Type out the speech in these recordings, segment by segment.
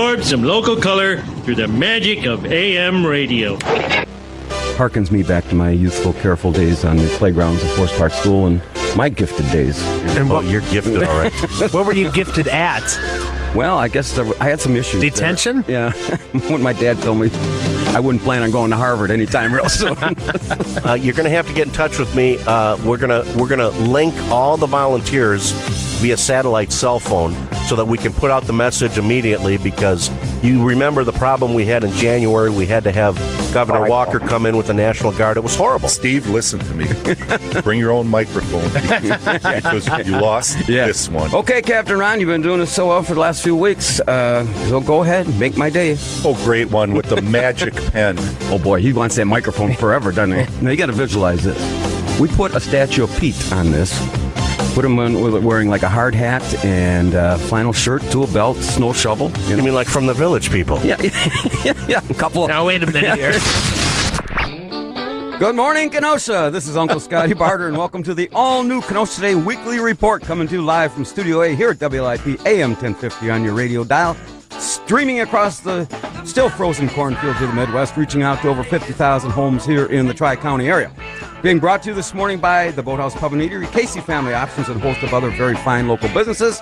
Absorb some local color through the magic of AM radio. Harkens me back to my youthful, careful days on the playgrounds of Forest Park School and my gifted days. And you're gifted, all right. What were you gifted at? Well, I guess I had some issues. Detention? There. Yeah. When my dad told me I wouldn't plan on going to Harvard anytime real soon. You're going to have to get in touch with me. We're gonna link all the volunteers via satellite cell phone so that we can put out the message immediately, because you remember the problem we had in January. We had to have Governor Walker come in with the National Guard. It was horrible. Steve, listen to me. Bring your own microphone because you lost this one. Okay, Captain Ron, you've been doing this so well for the last few weeks. So go ahead and make my day. Oh, great one with the magic pen. Oh, boy, he wants that microphone forever, doesn't he? Now, you got to visualize this. We put a statue of Pete on this. Put him on wearing like a hard hat and flannel shirt, tool belt, snow shovel. You mean like from the Village People? Yeah, yeah. A couple. Now, wait a minute here. Good morning, Kenosha. This is Uncle Scotty Barter, and welcome to the all-new Kenosha Today Weekly Report, coming to you live from Studio A here at WLIP AM 1050 on your radio dial, streaming across the still frozen cornfields of the Midwest, reaching out to over 50,000 homes here in the Tri-County area. Being brought to you this morning by the Boathouse Pub and Eatery, Casey Family Options, and a host of other very fine local businesses.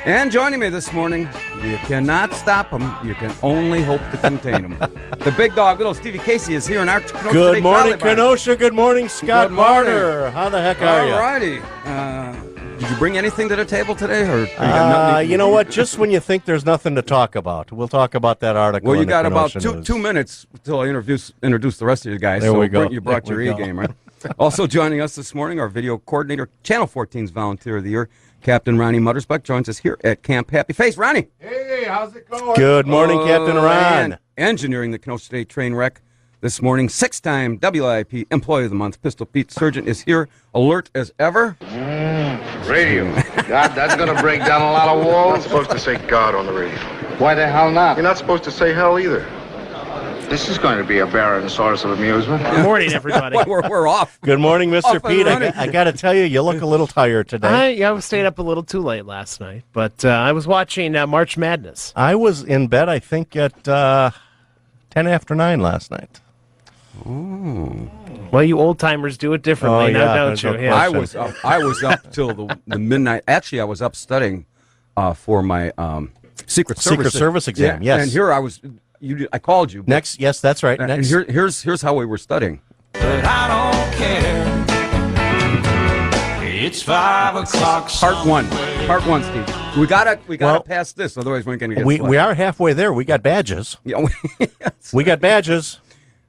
And joining me this morning, you cannot stop them. You can only hope to contain them. The big dog, little Stevie Casey, is here in our Kenosha. Good morning, Kenosha. Good morning, Scott Barter. How the heck are you? All righty. Did you bring anything to the table today? Or you know what? Just when you think there's nothing to talk about, we'll talk about that article. Well, you got about two minutes until I introduce the rest of you guys. There we go. You brought your E-game, right? Also joining us this morning, our video coordinator, Channel 14's Volunteer of the Year, Captain Ronnie Muttersbuck, joins us here at Camp Happy Face. Ronnie! Hey, how's it going? Good morning, Captain Ron. Engineering the Kenosha State train wreck this morning, six-time WIP Employee of the Month, Pistol Pete Surgeon is here, alert as ever. Radio. God, that's going to break down a lot of walls. You're not supposed to say God on the radio. Why the hell not? You're not supposed to say hell either. This is going to be a barren source of amusement. Good morning, everybody. We're off. Good morning, Mr. Off Pete. and running. I got to tell you, you look a little tired today. I stayed up a little too late last night, but I was watching March Madness. I was in bed, I think, at 10 after 9 last night. Ooh. Well, you old-timers do it differently now, don't you? No Yeah. I was up till the midnight. Actually, I was up studying for my Secret Service exam, yes. And here I was. I called you. Next, yes, that's right. And Next. here's how we were studying. But I don't care. It's 5 o'clock. Part one, Steve. We gotta pass this, otherwise we're gonna get. We are halfway there. We got badges. Yeah, yes. We got badges.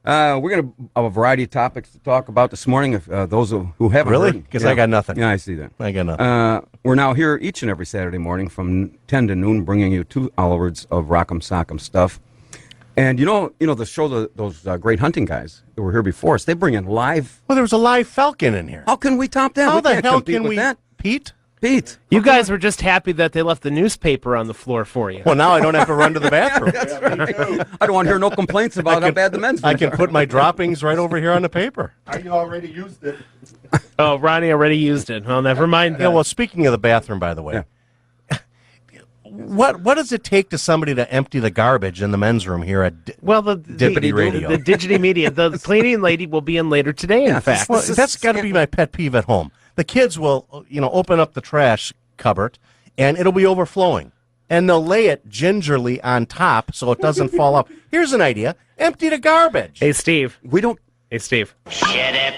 We're gonna have a variety of topics to talk about this morning. If those who haven't Really? heard, Because I got nothing. Yeah, I see that. I got nothing. We're now here each and every Saturday morning from 10 to noon, bringing you 2 hours of Rock'em Sock'em stuff. And you know the show, those great hunting guys that were here before us, they bring in live. Well, there was a live falcon in here. How can we top that? How We the can't hell compete can with we, that. Pete? Pete. You guys were just happy that they left the newspaper on the floor for you. Well, now I don't have to run to the bathroom. That's right. I don't want to hear no complaints about how bad the men's. I can put my droppings right over here on the paper. I already used it. Oh, Ronnie already used it. Well, never mind that. Yeah, well, speaking of the bathroom, by the way, Yeah. what does it take to somebody to empty the garbage in the men's room here at Dippity Radio? The Digity Media. The cleaning lady will be in later today, in fact. Well, that's got to be my pet peeve at home. The kids will, open up the trash cupboard, and it'll be overflowing. And they'll lay it gingerly on top so it doesn't fall up. Here's an idea. Empty the garbage. Hey, Steve. Hey, Steve. Shut up.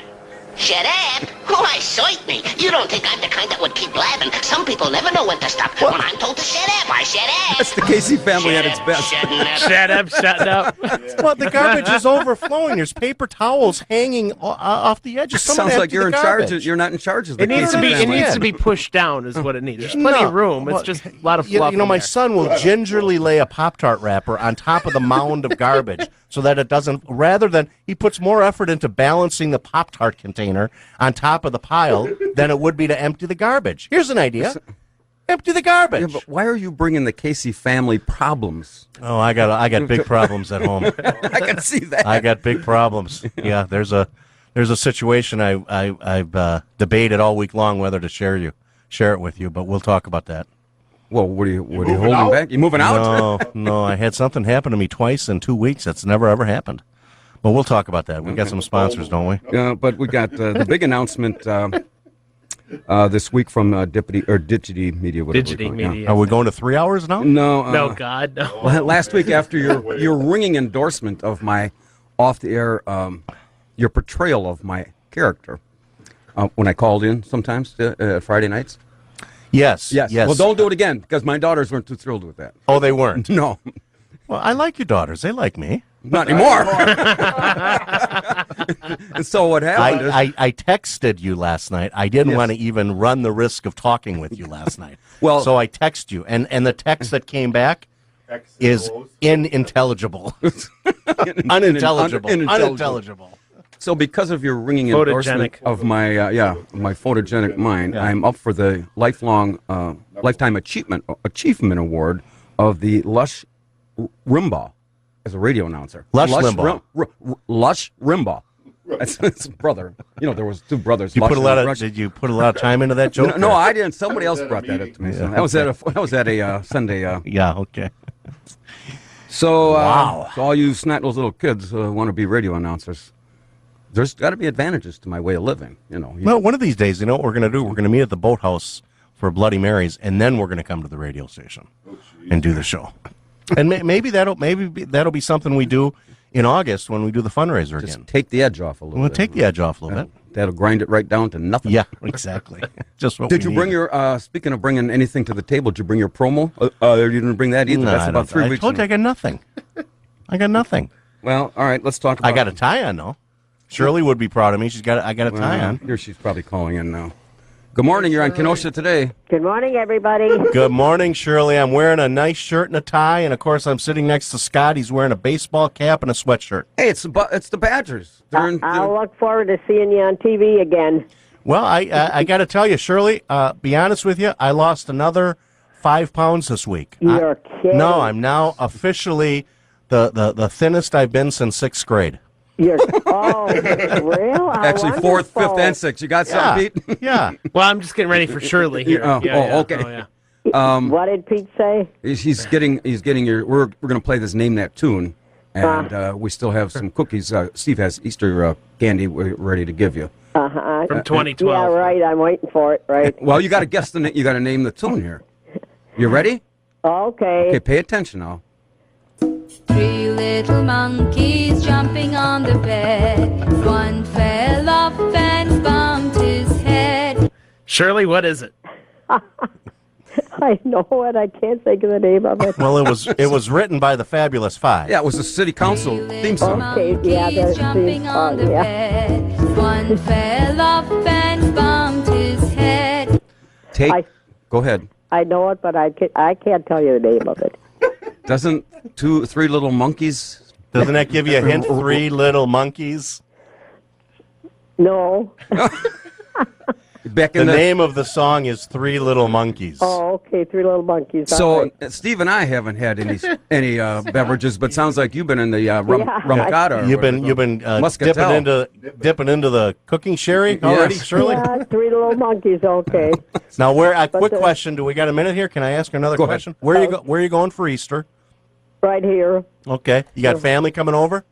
Shut up! Why, cite me? You don't think I'm the kind that would keep blabbing? Some people never know when to stop. When I'm told to shut up, I shut up. That's the Casey family at its best. Shut up. Well, the garbage is overflowing. There's paper towels hanging off the edges. Sounds like you're in charge. You're not in charge of the It needs to be. Casey It family. needs to be pushed down. Is what it needs. There's plenty of room. It's just a lot of fluff. My in there. son will gingerly lay a Pop-Tart wrapper on top of the mound of garbage so that it doesn't. Rather than he puts more effort into balancing the Pop-Tart container on top of the pile than it would be to empty the garbage. Here's an idea. Empty the garbage. Yeah, but why are you bringing the Casey family problems? Oh, I got big problems at home. I can see that. I got big problems. Yeah, there's a situation I've debated all week long whether to share it with you, but we'll talk about that. Well, what are you holding back? You moving out? No. I had something happen to me twice in 2 weeks. That's never ever happened. But we'll talk about that. We got some sponsors, don't we? Yeah, but we got the big announcement this week from Digity Media. Digity Media. Are we going to 3 hours now? No. No, God, no. Well, last week, after your ringing endorsement of my off-the-air, your portrayal of my character, when I called in sometimes Friday nights. Yes. Well, don't do it again, because my daughters weren't too thrilled with that. Oh, they weren't? No. Well, I like your daughters. They like me. Not anymore. And so what happened I texted you last night. I didn't want to even run the risk of talking with you last night. Well, so I texted you, and the text that came back is unintelligible. Unintelligible. So because of your ringing endorsement of my my photogenic mind, I'm up for the lifetime achievement award of the Lush Rimbaugh as a radio announcer. Lush Limbaugh. Lush Rimbaugh. That's his brother. You know, there was two brothers. Did you put a lot of time into that joke? No, I didn't. Somebody else brought that up to me. So that was at a Sunday. Yeah. Okay. So, wow. So all you snot-nosed little kids who want to be radio announcers, there's got to be advantages to my way of living. Well, one of these days, you know what we're going to do? We're going to meet at the boathouse for Bloody Marys, and then we're going to come to the radio station and do the show. And maybe that'll be something we do in August when we do the fundraiser again. Just take the edge off a little bit. We'll take the edge off a little bit. That'll grind it right down to nothing. Yeah, exactly. Just what Did you bring your, speaking of bringing anything to the table, did you bring your promo? You didn't bring that either. No, That's about 3 weeks. I told you I got nothing. I got nothing. Well, all right, let's talk about I got a tie on, though. Shirley would be proud of me. I got a tie on. Here she's probably calling in now. Good morning. You're on Kenosha today. Good morning, everybody. Good morning, Shirley. I'm wearing a nice shirt and a tie, and of course, I'm sitting next to Scott. He's wearing a baseball cap and a sweatshirt. Hey, it's the Badgers. I'll look forward to seeing you on TV again. Well, I got to tell you, Shirley. Be honest with you, I lost another 5 pounds this week. You're kidding. No, I'm now officially the thinnest I've been since 6th grade. Real? Actually, 4th, 5th, and 6th. You got something, Pete? Yeah. Well, I'm just getting ready for Shirley here. Okay. Oh, yeah. What did Pete say? He's getting your. We're going to play this Name That Tune, and we still have some cookies. Steve has Easter candy we're ready to give you. From 2012. Yeah, right. I'm waiting for it. Right. Well, you got to guess you got to name the tune here. You ready? Okay. Okay, pay attention now. 3 little monkeys jumping on the bed. One fell off and bumped his head. Shirley, what is it? I know it. I can't think of the name of it. Well, it was written by the Fabulous Five. Yeah, it was the City Council theme song. Okay, yeah, the jumping on the bed. One fell off and bumped his head. Go ahead. I know it, but I can't tell you the name of it. Doesn't 3 little monkeys? Doesn't that give you a hint? 3 little monkeys. No. The name of the song is 3 Little Monkeys. Oh, okay, 3 little monkeys. So Steve and I haven't had any beverages, but sounds like you've been in the rum You've been dipping into the cooking sherry already, Shirley. Yeah, 3 little monkeys. Okay. Now, quick question? Do we got a minute here? Can I ask another question? Where are you going for Easter? Right here. Okay. You got family coming over?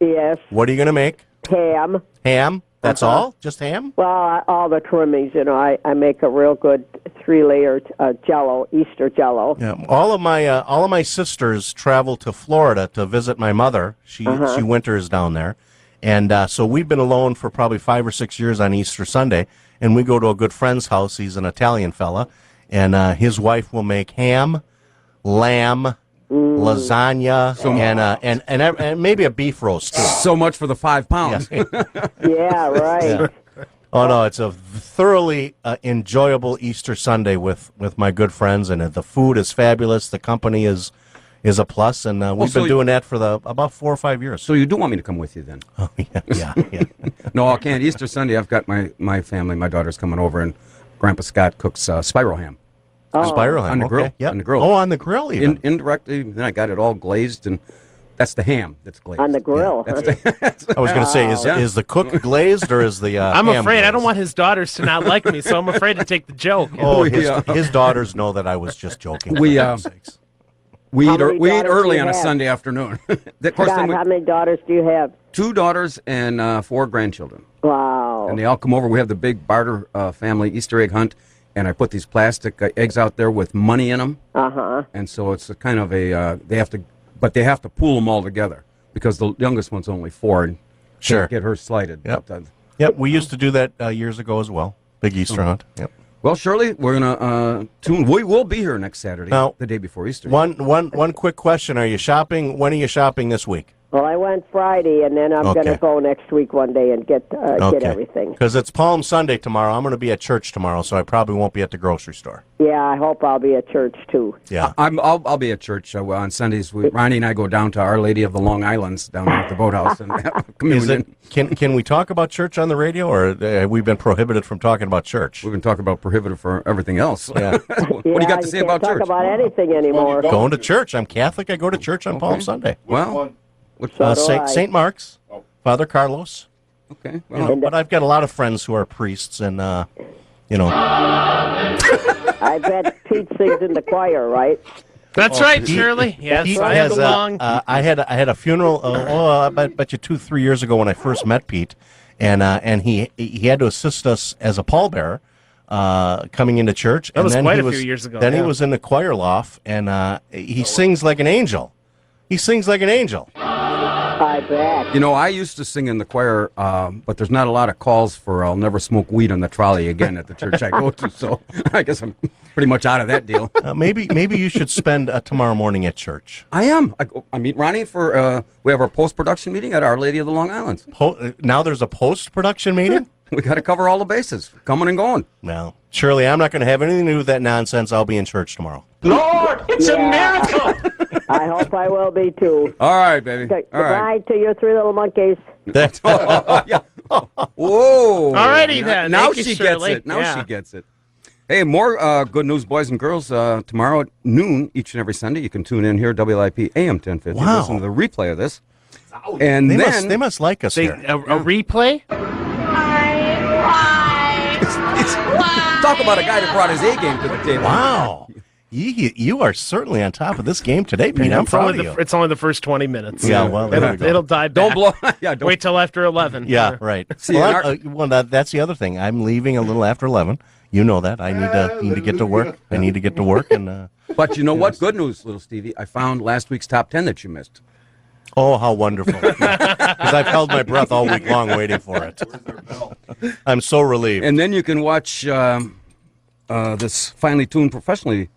Yes. What are you going to make? Ham. Ham? That's all? Just ham? Well, all the trimmings, I make a real good 3-layer Jello, Easter Jello. Yeah, all of my sisters travel to Florida to visit my mother. She winters down there, and so we've been alone for probably 5 or 6 years on Easter Sunday. And we go to a good friend's house. He's an Italian fella, and his wife will make ham, lamb, lasagna, and maybe a beef roast too. So much for the 5 pounds. Yeah, right. Yeah. Oh no, it's a thoroughly enjoyable Easter Sunday with my good friends, and the food is fabulous. The company is a plus, and we've been doing that for about 4 or 5 years. So you do want me to come with you then? Oh yeah. No, I can't. Easter Sunday, I've got my family, my daughter's coming over, and Grandpa Scott cooks spiral ham. Spiral ham on the grill. Okay. Yep. On the grill. Oh, on the grill even. Indirectly, then I got it all glazed and That's the ham that's glazed. On the grill. Yeah, I was going to say, is the cook glazed or is the I'm ham afraid. glazed? I don't want his daughters to not like me, so I'm afraid to take the joke. Oh, his daughters know that I was just joking. We eat How many daughters early do you on a have? Sunday afternoon. Of course, God, then how many daughters do you have? 2 daughters and 4 grandchildren. Wow. And they all come over. We have the big Barter family Easter egg hunt, and I put these plastic eggs out there with money in them. Uh-huh. And so it's a kind of a they have to pool them all together because the youngest one's only 4 and Sure. can't get her slighted. Yep. But, Yep, we used to do that years ago as well. Big Easter hunt. Yep. well, Shirley, we're gonna tune. We will be here next Saturday, Now, the day before Easter. One quick question: are you shopping? When are you shopping this week? Well, I went Friday, and then I'm going to go next week one day and get everything. Because it's Palm Sunday tomorrow. I'm going to be at church tomorrow, so I probably won't be at the grocery store. Yeah, I hope I'll be at church, too. Yeah. I'll be at church on Sundays. Ronnie and I go down to Our Lady of the Long Islands down there at the boathouse and have communion. Can we talk about church on the radio, or have we been prohibited from talking about church? We've been talking about prohibited for everything else. Yeah. What do you got to say about church? church? Talk about anything anymore. Going to church. I'm Catholic. I go to church on Palm Sunday. Well, St. Mark's, Father Carlos. Okay. Well, but I've got a lot of friends who are priests, and I bet Pete sings in the choir, right? That's right, Shirley. Yes, I have belong. I had a funeral. I bet you 2-3 years ago when I first met Pete, and he had to assist us as a pallbearer coming into church. That was quite a few years ago. Then he was in the choir loft, and he sings like an angel. He sings like an angel. I bet. You know, I used to sing in the choir, but there's not a lot of calls for "I'll never smoke weed on the trolley again" at the church I go to. So I guess I'm pretty much out of that deal. Maybe you should spend tomorrow morning at church. I am. I meet Ronnie for we have our post-production meeting at Our Lady of the Long Islands. Now there's a post-production meeting? We got to cover all the bases, coming and going. Well, Shirley, I'm not going to have anything to do with that nonsense. I'll be in church tomorrow. Lord, it's a miracle. I hope I will be, too. All right, baby. Okay, All right. goodbye to your 3 little monkeys. That's Yeah. Whoa. All righty then. Now Thank you, she Shirley. gets it. Now Yeah. she gets it. Hey, more good news, boys and girls. Tomorrow at noon, each and every Sunday, you can tune in here, WIP AM 1050. Wow. Listen to the replay of this. And they must like us here. A replay? Talk about a guy that brought his A game to the table. Wow. You are certainly on top of this game today, Pete. I'm proud of you. It's only the first 20 minutes. Yeah, well, there we go. It'll die back. Don't blow. Yeah, don't. Wait till after 11. Yeah, right. See, That's the other thing. I'm leaving a little after 11. You know that. I need to get to work. I need to get to work. And But you know what? Good news, little Stevie. I found last week's top 10 that you missed. oh, how wonderful! Because I've held my breath all week long waiting for it. I'm so relieved. And then you can watch this finely tuned, professionally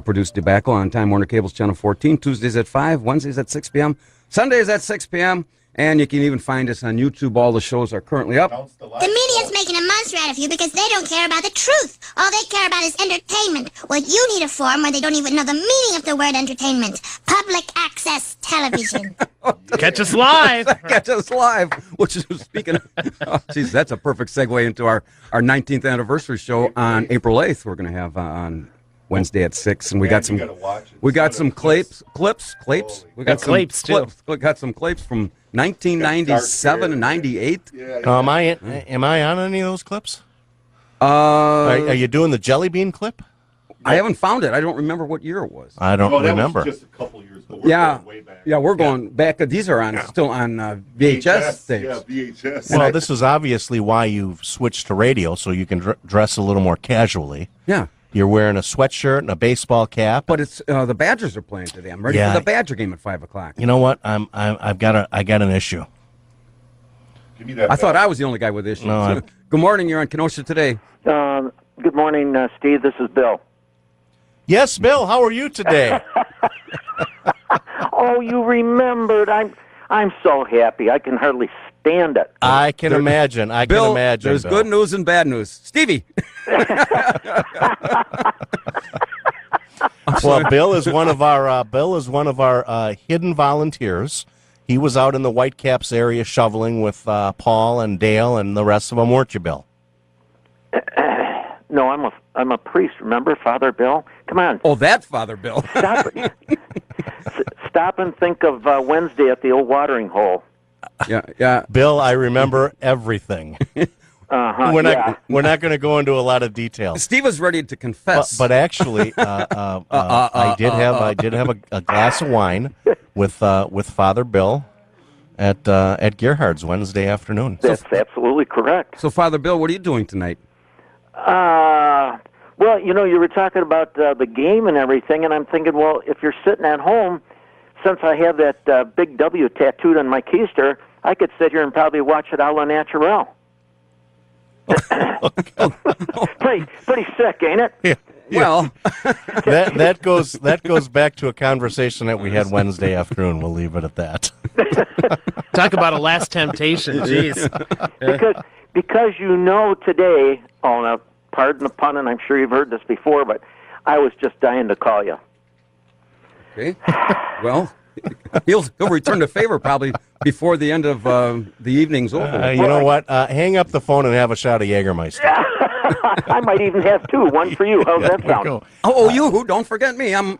produced debacle on Time Warner Cable's Channel 14, Tuesdays at 5, Wednesdays at 6 p.m., Sundays at 6 p.m., and you can even find us on YouTube. All the shows are currently up. The media's making a monster out of you because they don't care about the truth. All they care about is entertainment. Well, you need a forum where they don't even know the meaning of the word entertainment. Public access television. Catch us live. Catch us live, which is, speaking of, geez, that's a perfect segue into our 19th anniversary show on April 8th. We're going to have on Wednesday at 6, and we got some clips. We got some clips too. We got some clips from 1997 and 98. Am I on any of those clips? Are you doing the jelly bean clip? I haven't found it. I don't remember what year it was. I don't remember. That was just a couple years ago. We're going way back. Yeah, we're going back. These are still on VHS tapes. Yeah, VHS. Well, this is obviously why you've switched to radio, so you can dress a little more casually. Yeah. You're wearing a sweatshirt and a baseball cap. But it's the Badgers are playing today. I'm ready for the Badger game at 5 o'clock. You know what? I got an issue. Give me that I thought I was the only guy with issues. No, Good morning. You're on Kenosha today. Good morning, Steve. This is Bill. Yes, Bill. How are you today? Oh, you remembered. I'm so happy. I can hardly stand it. I can imagine. Bill, There's there's good news and bad news. Stevie. Well, Bill is one of our hidden volunteers. He was out in the Whitecaps area shoveling with Paul and Dale and the rest of them, weren't you, Bill? No, I'm a priest. Remember, Father Bill? Come on. Oh, that Father Bill. Stop it. Stop and think of Wednesday at the old watering hole. Yeah. Bill, I remember everything. We're not going to go into a lot of details. Steve was ready to confess. But actually, I did have a glass of wine with Father Bill at Gerhard's Wednesday afternoon. That's absolutely correct. So, Father Bill, what are you doing tonight? Well, you were talking about the game and everything, and I'm thinking, well, if you're sitting at home, since I have that big W tattooed on my keister, I could sit here and probably watch it a la natural. pretty sick, ain't it? Yeah. Well, that goes back to a conversation that we had Wednesday afternoon. We'll leave it at that. Talk about a last temptation, jeez. Because today, now, pardon the pun, and I'm sure you've heard this before, but I was just dying to call you. Okay. Well, he'll return the favor probably before the end of the evening's over. You know what? Hang up the phone and have a shot of Jägermeister. I might even have two. One for you. How's that sound? You don't forget me. I'm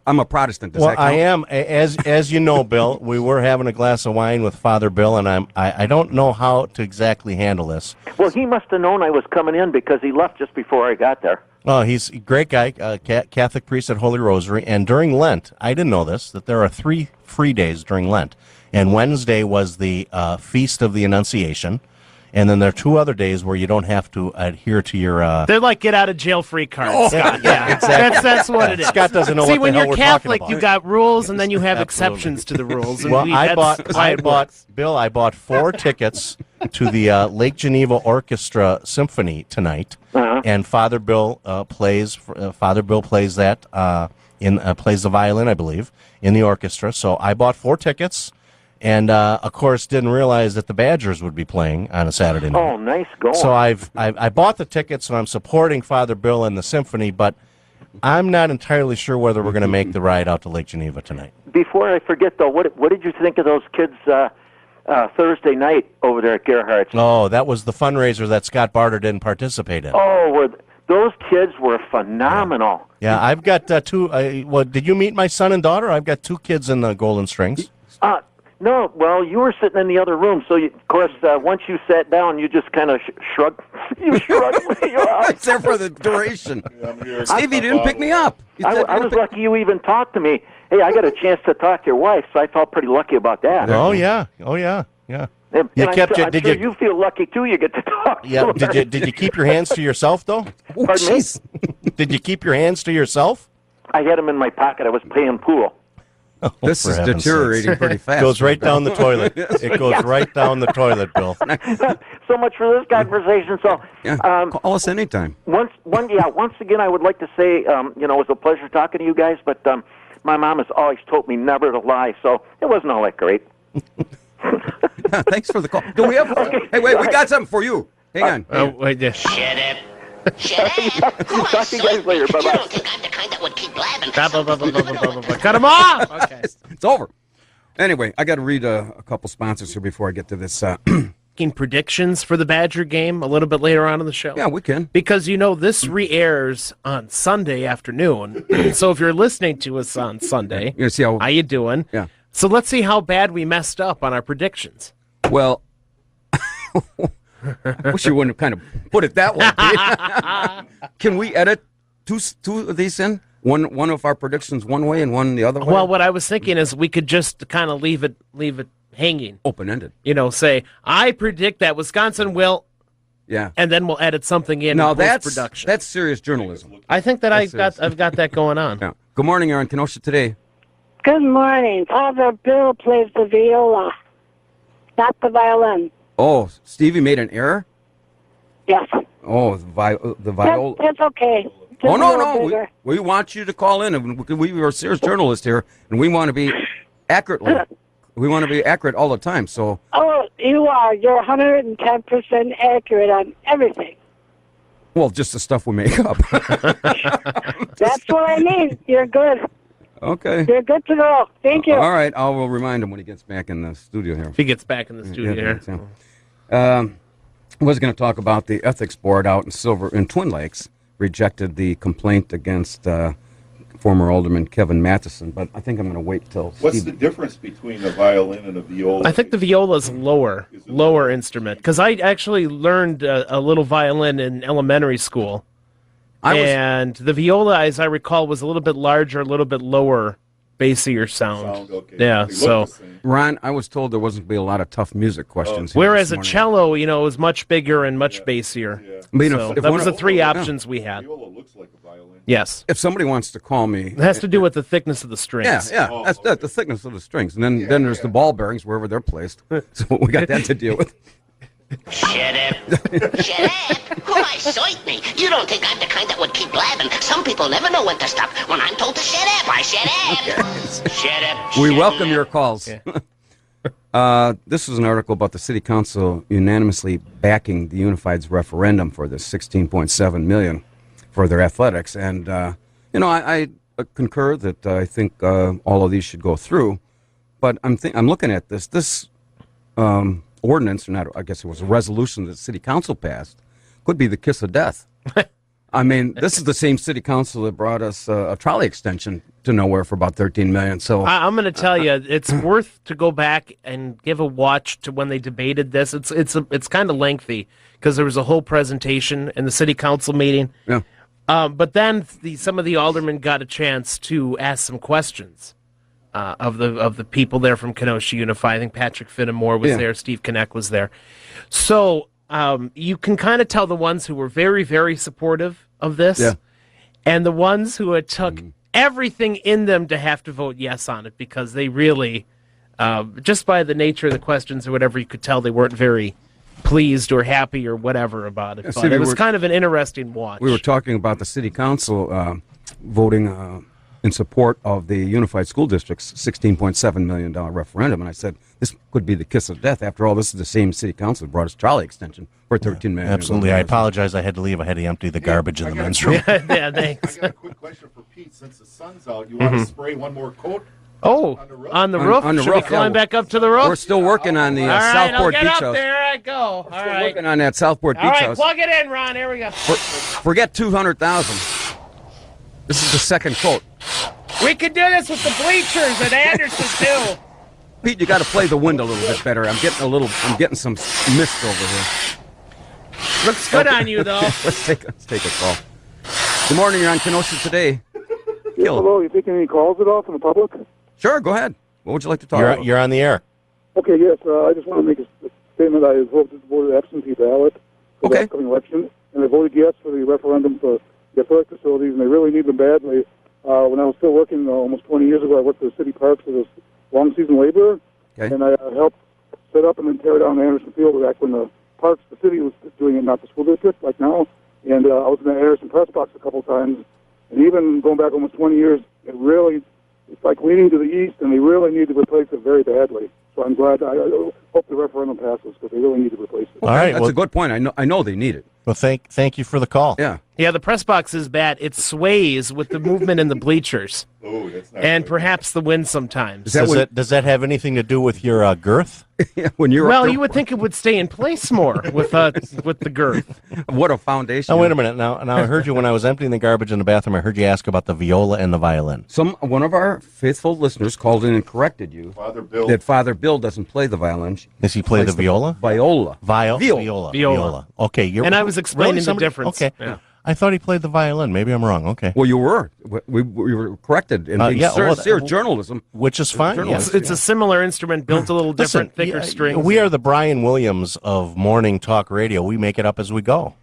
a Protestant. Does that count? I am. As you know, Bill, we were having a glass of wine with Father Bill, and I don't know how to exactly handle this. Well, he must have known I was coming in because he left just before I got there. Oh, he's a great guy, Catholic priest at Holy Rosary. And during Lent, I didn't know this, that there are 3 free days during Lent. And Wednesday was the Feast of the Annunciation. And then there are 2 other days where you don't have to adhere to your... They're like get-out-of-jail-free cards, Scott. Yeah, exactly. That's what it is. Scott doesn't know See, what the hell we're talking Catholic, about. you got rules, and then you have exceptions to the rules. And well, I bought 4 tickets to the Lake Geneva Orchestra Symphony tonight, and Father Bill plays that plays the violin, I believe, in the orchestra. So I bought 4 tickets. And, of course, didn't realize that the Badgers would be playing on a Saturday night. Oh, nice going. So I bought the tickets, and I'm supporting Father Bill and the symphony, but I'm not entirely sure whether we're going to make the ride out to Lake Geneva tonight. Before I forget, though, what did you think of those kids Thursday night over there at Gerhardt's? Oh, that was the fundraiser that Scott Barter didn't participate in. Oh, those kids were phenomenal. Yeah, I've got 2. Did you meet my son and daughter? I've got 2 kids in the Golden Strings. No, well, you were sitting in the other room, so of course, once you sat down, you just kind of shrugged. You shrugged. It's there for the duration. Stevie didn't pick me up. I was lucky you even talked to me. Hey, I got a chance to talk to your wife, so I felt pretty lucky about that. Oh yeah. And I'm sure you feel lucky too. You get to talk. Yeah. To her. Did you keep your hands to yourself though? Pardon me? Did you keep your hands to yourself? I had them in my pocket. I was playing pool. Oh, this is deteriorating pretty fast. It goes right down the toilet. It goes right down the toilet, Bill. So much for this conversation. So, call us anytime. Once again, I would like to say, it was a pleasure talking to you guys. But my mom has always told me never to lie, so it wasn't all that great. Thanks for the call. Do we have? Okay. Hey, wait, we got something for you. Hang on. Wait, Shut up. Talk to you guys later. Bye-bye. You don't think I'm the kind that would keep laughing. Cut him off! Okay. It's over. Anyway, I got to read a couple sponsors here before I get to this. Making predictions for the Badger game a little bit later on in the show. Yeah, we can. Because, this re-airs on Sunday afternoon. So if you're listening to us on Sunday, you see how you doing? Yeah. So let's see how bad we messed up on our predictions. Well, I wish you wouldn't have kind of put it that way. Can we edit two of these in? One of our predictions one way and one the other way? Well, what I was thinking is we could just kind of leave it hanging. Open-ended. Say, I predict that Wisconsin will... Yeah. And then we'll edit something in post-production. That's serious journalism. I think that I've got that going on. Yeah. Good morning, you're on Kenosha Today. Good morning. Father Bill plays the viola, not the violin. Oh, Stevie made an error? Yes. Oh, the viola. That's okay. Oh, no. We want you to call in. And we are serious journalists here, and we want to be accurate. We want to be accurate all the time. So. Oh, you are. You're 110% accurate on everything. Well, just the stuff we make up. That's what I mean. You're good. Okay. You're good to go. Thank you. All right. I will remind him when he gets back in the studio here. If he gets back in the studio here. I was going to talk about the ethics board out in Twin Lakes rejected the complaint against former Alderman Kevin Matheson, but I think I'm going to wait till What's Steve... the difference between a violin and a viola? I think the viola's lower instrument, because I actually learned a little violin in elementary school. And the viola, as I recall, was a little bit larger, a little bit lower, bassier sound. Okay. Yeah, so... Ron, I was told there wasn't going to be a lot of tough music questions. Whereas a cello, was much bigger and much bassier. I mean, so if that was the three options we had. Viola looks like a violin. Yes. If somebody wants to call me... It has to do with the thickness of the strings. Yeah, that's the thickness of the strings. And then there's the ball bearings, wherever they're placed. So we got that to deal with. Shut up. Shut up. Why, cite me. You don't think I'm the kind that would keep blabbing. Some people never know when to stop. When I'm told to shut up, I shut up. Shut up. We welcome your calls. This is an article about the City Council unanimously backing the Unified's referendum for this $16.7 million for their athletics. And, I concur that I think all of these should go through. But I'm looking at this ordinance, or not, I guess it was a resolution that the City Council passed, could be the kiss of death. I mean, this is the same City Council that brought us a trolley extension to nowhere for about $13 million. So I'm going to tell you, it's worth to go back and give a watch to when they debated this. It's kind of lengthy because there was a whole presentation in the City Council meeting. Yeah. But then some of the aldermen got a chance to ask some questions of the people there from Kenosha Unified. I think Patrick Finnemore was there, Steve Kinect was there. So you can kind of tell the ones who were very, very supportive of this, and the ones who had took everything in them to have to vote yes on it, because they really, just by the nature of the questions or whatever, you could tell they weren't very pleased or happy or whatever about it. But it was kind of an interesting watch. We were talking about the City Council voting in support of the Unified School District's $16.7 million referendum, and I said, this could be the kiss of death. After all, this is the same City Council that brought us trolley extension for $13 million. Absolutely. I apologize. I had to leave. I had to empty the garbage in the men's room. Yeah, thanks. I got a quick question for Pete. Since the sun's out, you want to spray one more coat? Oh, on the roof? On the Should roof, we climb back up to the roof? We're still working on the All right, Southport I'll Beach get up House. there I go. All right. Working on that Southport Beach All right, House. plug it in, Ron. Here we go. Forget 200,000. This is the second quote. We could do this with the bleachers at Anderson too. Pete, you got to play the wind a little bit better. I'm getting some mist over here. Looks good on you though. Let's take a call. Good morning. You're on Kenosha Today. Hello. You taking any calls at all from the public? Sure. Go ahead. What would you like to talk about? You're on the air. Okay. Yes. I just want to make a statement. I voted absentee ballot for the upcoming election, and I voted yes for the referendum for the athletic facilities, and they really need them badly. When I was still working almost 20 years ago, I worked for the city parks as a long-season laborer, and I helped set up and then tear down Anderson Field back when the city was doing it, not the school district, like now. And I was in the Anderson press box a couple times, and even going back almost 20 years, it's like leaning to the east, and they really need to replace it very badly. So I'm glad. I hope the referendum passes, because they really need to replace it. All right, that's a good point. I know they need it. Well, thank you for the call. Yeah, the press box is bad. It sways with the movement in the bleachers. Oh, that's not and perhaps the wind sometimes. Does that have anything to do with your girth? When you're you would think it would stay in place more with the girth. What a foundation! Now wait a minute. Now I heard you when I was emptying the garbage in the bathroom. I heard you ask about the viola and the violin. One of our faithful listeners called in and corrected you. Father Bill. That Father Bill doesn't play the violin. Does he play the viola? Viola. Viola. Okay, And I was explaining the difference. Okay. Yeah. I thought he played the violin. Maybe I'm wrong. Okay. Well, you were. We were corrected in sincere journalism. Which is fine. Yes. It's a similar instrument, built a little different, thicker strings. We are the Brian Williams of morning talk radio. We make it up as we go.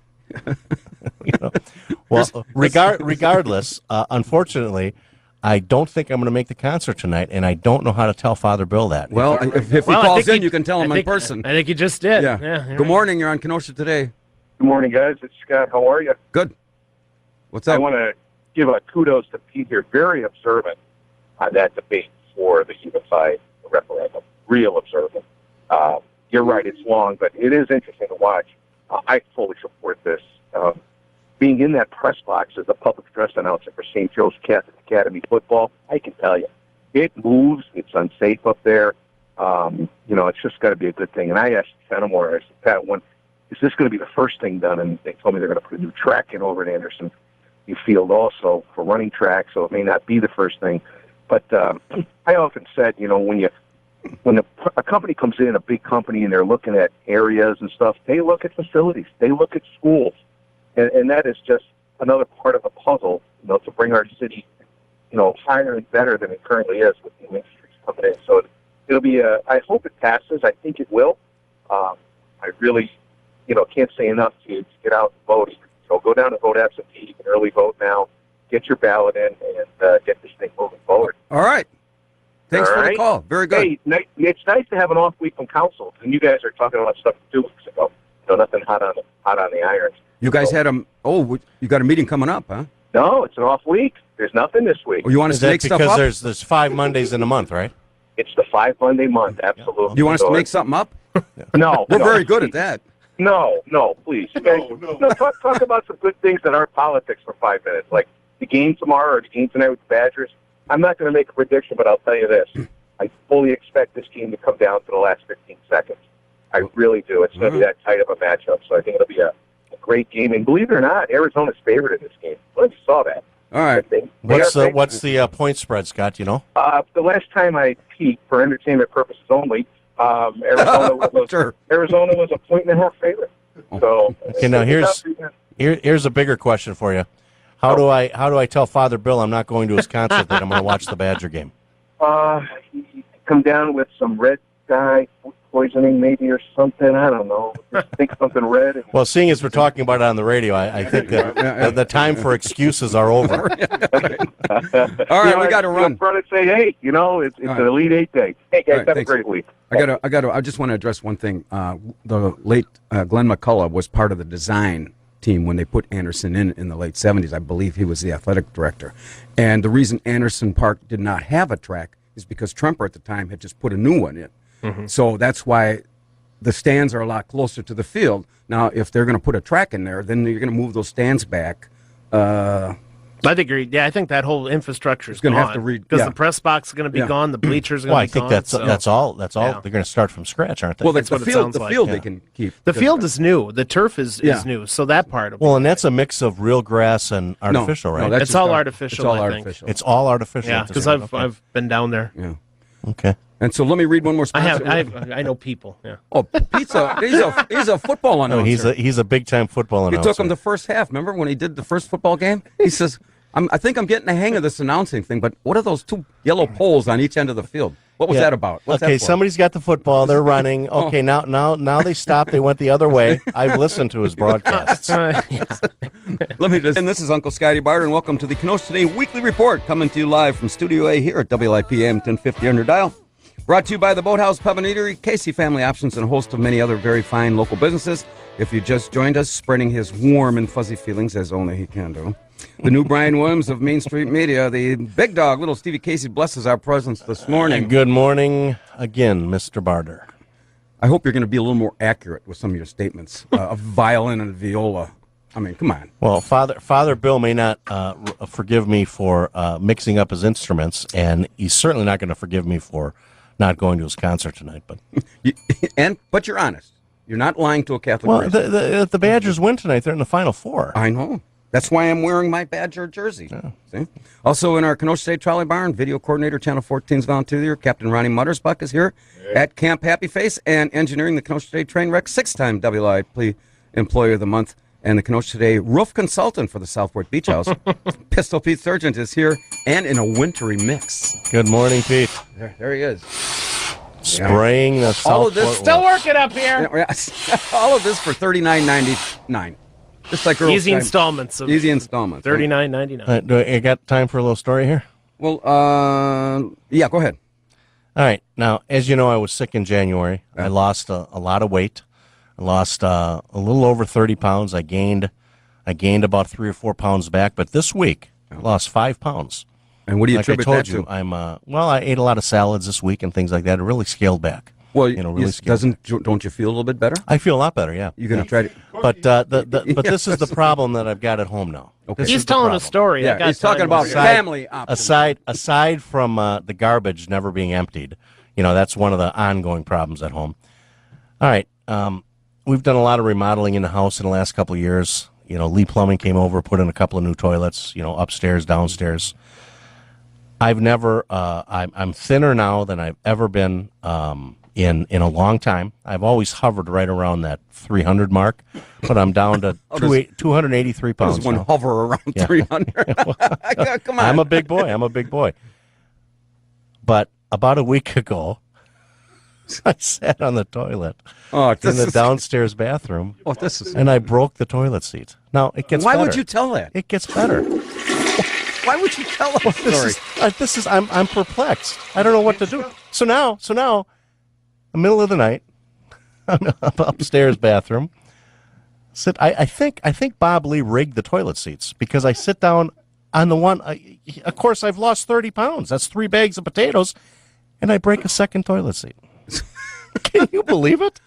Well, regardless, unfortunately, I don't think I'm going to make the concert tonight, and I don't know how to tell Father Bill that. Well, if he calls in, you can tell him in person. I think you just did. Yeah. Good morning. You're on Kenosha Today. Good morning, guys. It's Scott. How are you? Good. What's up? I want to give a kudos to Pete here. Very observant on that debate for the Unified referendum. Real observant. You're right. It's long, but it is interesting to watch. I fully support this. Being in that press box as a public address announcer for St. Joe's Catholic Academy football, I can tell you, it moves. It's unsafe up there. It's just got to be a good thing. And I asked Fenimore, I said, Pat, is this going to be the first thing done? And they told me they're going to put a new track in over at Anderson. field also for running track, so it may not be the first thing. But I often said, when a company comes in, a big company, and they're looking at areas and stuff, they look at facilities, they look at schools, and that is just another part of the puzzle, to bring our city, higher and better than it currently is with new industries coming in. So it'll be I hope it passes. I think it will. I really, can't say enough to get out and vote. So go down and vote absentee. You can early vote now. Get your ballot in and get this thing moving forward. All right. Thanks for the call. Very good. Hey, it's nice to have an off week from council, and you guys are talking about stuff 2 weeks ago. Nothing hot on the irons. You guys had you got a meeting coming up, huh? No, it's an off week. There's nothing this week. Oh, you want us to make stuff up? Because there's 5 Mondays in a month, right? It's the 5 Monday month, absolutely. You want us to make something up? No. We're very good at that. No, please. You guys, talk about some good things that aren't politics for 5 minutes, like the game tomorrow or the game tonight with the Badgers. I'm not going to make a prediction, but I'll tell you this. I fully expect this game to come down to the last 15 seconds. I really do. It's going to be that tight of a matchup, so I think it'll be a great game. And believe it or not, Arizona's favored in this game. I just saw that. All right. What's the point spread, Scott? Do you know? The last time I peeked, for entertainment purposes only, Arizona was a 1.5 favorite. So okay, now here's a bigger question for you. How do I tell Father Bill I'm not going to his concert, that I'm going to watch the Badger game? You come down with some red dye poisoning, maybe, or something. I don't know. Just think something red. Well, seeing as we're talking about it on the radio, I think that the time for excuses are over. All right, we got to run. Run and say, hey, it's an Elite 8 day. Hey guys, have a great week. I just want to address one thing. The late Glenn McCullough was part of the design team when they put Anderson in the late 70s. I believe he was the athletic director. And the reason Anderson Park did not have a track is because Tremper at the time had just put a new one in. Mm-hmm. So that's why the stands are a lot closer to the field. Now, if they're going to put a track in there, then you're going to move those stands back. I agree. Yeah, I think that whole infrastructure is going to have to because the press box is going to be gone, the bleachers are going to be gone. I think that's all. Yeah. They're going to start from scratch, aren't they? Well, that's the field they can keep. The field is new. The turf is new, so that part of it. Well, and that's a mix of real grass and artificial, right? No, it's all artificial. It's all artificial. It's all artificial. Yeah, because I've been down there. Yeah. Okay. And so let me read one more sponsor. I know people. Yeah. Oh, pizza. He's a football announcer. No, he's a big time football announcer. He took him the first half. Remember when he did the first football game? He says, I think I'm getting the hang of this announcing thing, but what are those 2 yellow poles on each end of the field? What was that about? What's that for? Somebody's got the football. They're running. Okay, now they stopped. They went the other way. I've listened to his broadcasts. Let me just. And this is Uncle Scotty Barter, and welcome to the Kenosha Today Weekly Report, coming to you live from Studio A here at WIPM 1050 under dial. Brought to you by the Boathouse Pub and Eatery, Casey Family Options, and a host of many other very fine local businesses. If you just joined us, spreading his warm and fuzzy feelings as only he can do. The new Brian Williams of Main Street Media, the big dog, little Stevie Casey, blesses our presence this morning. Good morning again, Mr. Barter. I hope you're going to be a little more accurate with some of your statements of violin and viola. I mean, come on. Well, Father Bill may not forgive me for mixing up his instruments, and he's certainly not going to forgive me for not going to his concert tonight. But but you're honest. You're not lying to a Catholic. Well, the Badgers win tonight. They're in the Final Four. I know. That's why I'm wearing my Badger jersey. Yeah. See? Also in our Kenosha State Trolley Barn, video coordinator, Channel 14's volunteer, Captain Ronnie Muttersbuck is here at Camp Happy Face, and engineering the Kenosha State train wreck, 6-time WIP Employee of the Month, and the Kenosha Today roof consultant for the Southport Beach House. Pistol Pete Sargent is here, and in a wintry mix. Good morning, Pete. There he is. Spraying the Southport. All of this still working up here. All of this for $39.99. Just like easy installments. Easy installments. $39.99. Do you got time for a little story here? Well, yeah, go ahead. All right. Now, as you know, I was sick in January. I lost a lot of weight. I lost a little over 30 pounds. I gained about 3 or 4 pounds back. But this week, I lost 5 pounds. And what do you attribute that to? I ate a lot of salads this week and things like that. It really scaled back. Well, don't you feel a little bit better? I feel a lot better. Yeah. You're going to try to, but this is the problem that I've got at home now. Okay. He's telling a story. Yeah, he's talking about family options. Aside from the garbage never being emptied, that's one of the ongoing problems at home. All right, we've done a lot of remodeling in the house in the last couple of years. Lee Plumbing came over, put in a couple of new toilets, upstairs, downstairs. I've never. I'm thinner now than I've ever been in a long time. I've always hovered right around that 300 mark, but I'm down to 283 pounds. Does one now. hover around 300? Come on. I'm a big boy. But about a week ago, I sat on the toilet in the downstairs bathroom. And I broke the toilet seat. Now it gets. Why better. would you tell that? It gets better. Why would you tell us? This is. I'm perplexed. I don't know what to do. So now, the middle of the night, I'm upstairs bathroom. I think Bob Lee rigged the toilet seats because I sit down on the one. Of course, I've lost 30 pounds. That's 3 bags of potatoes, and I break a second toilet seat. Can you believe it?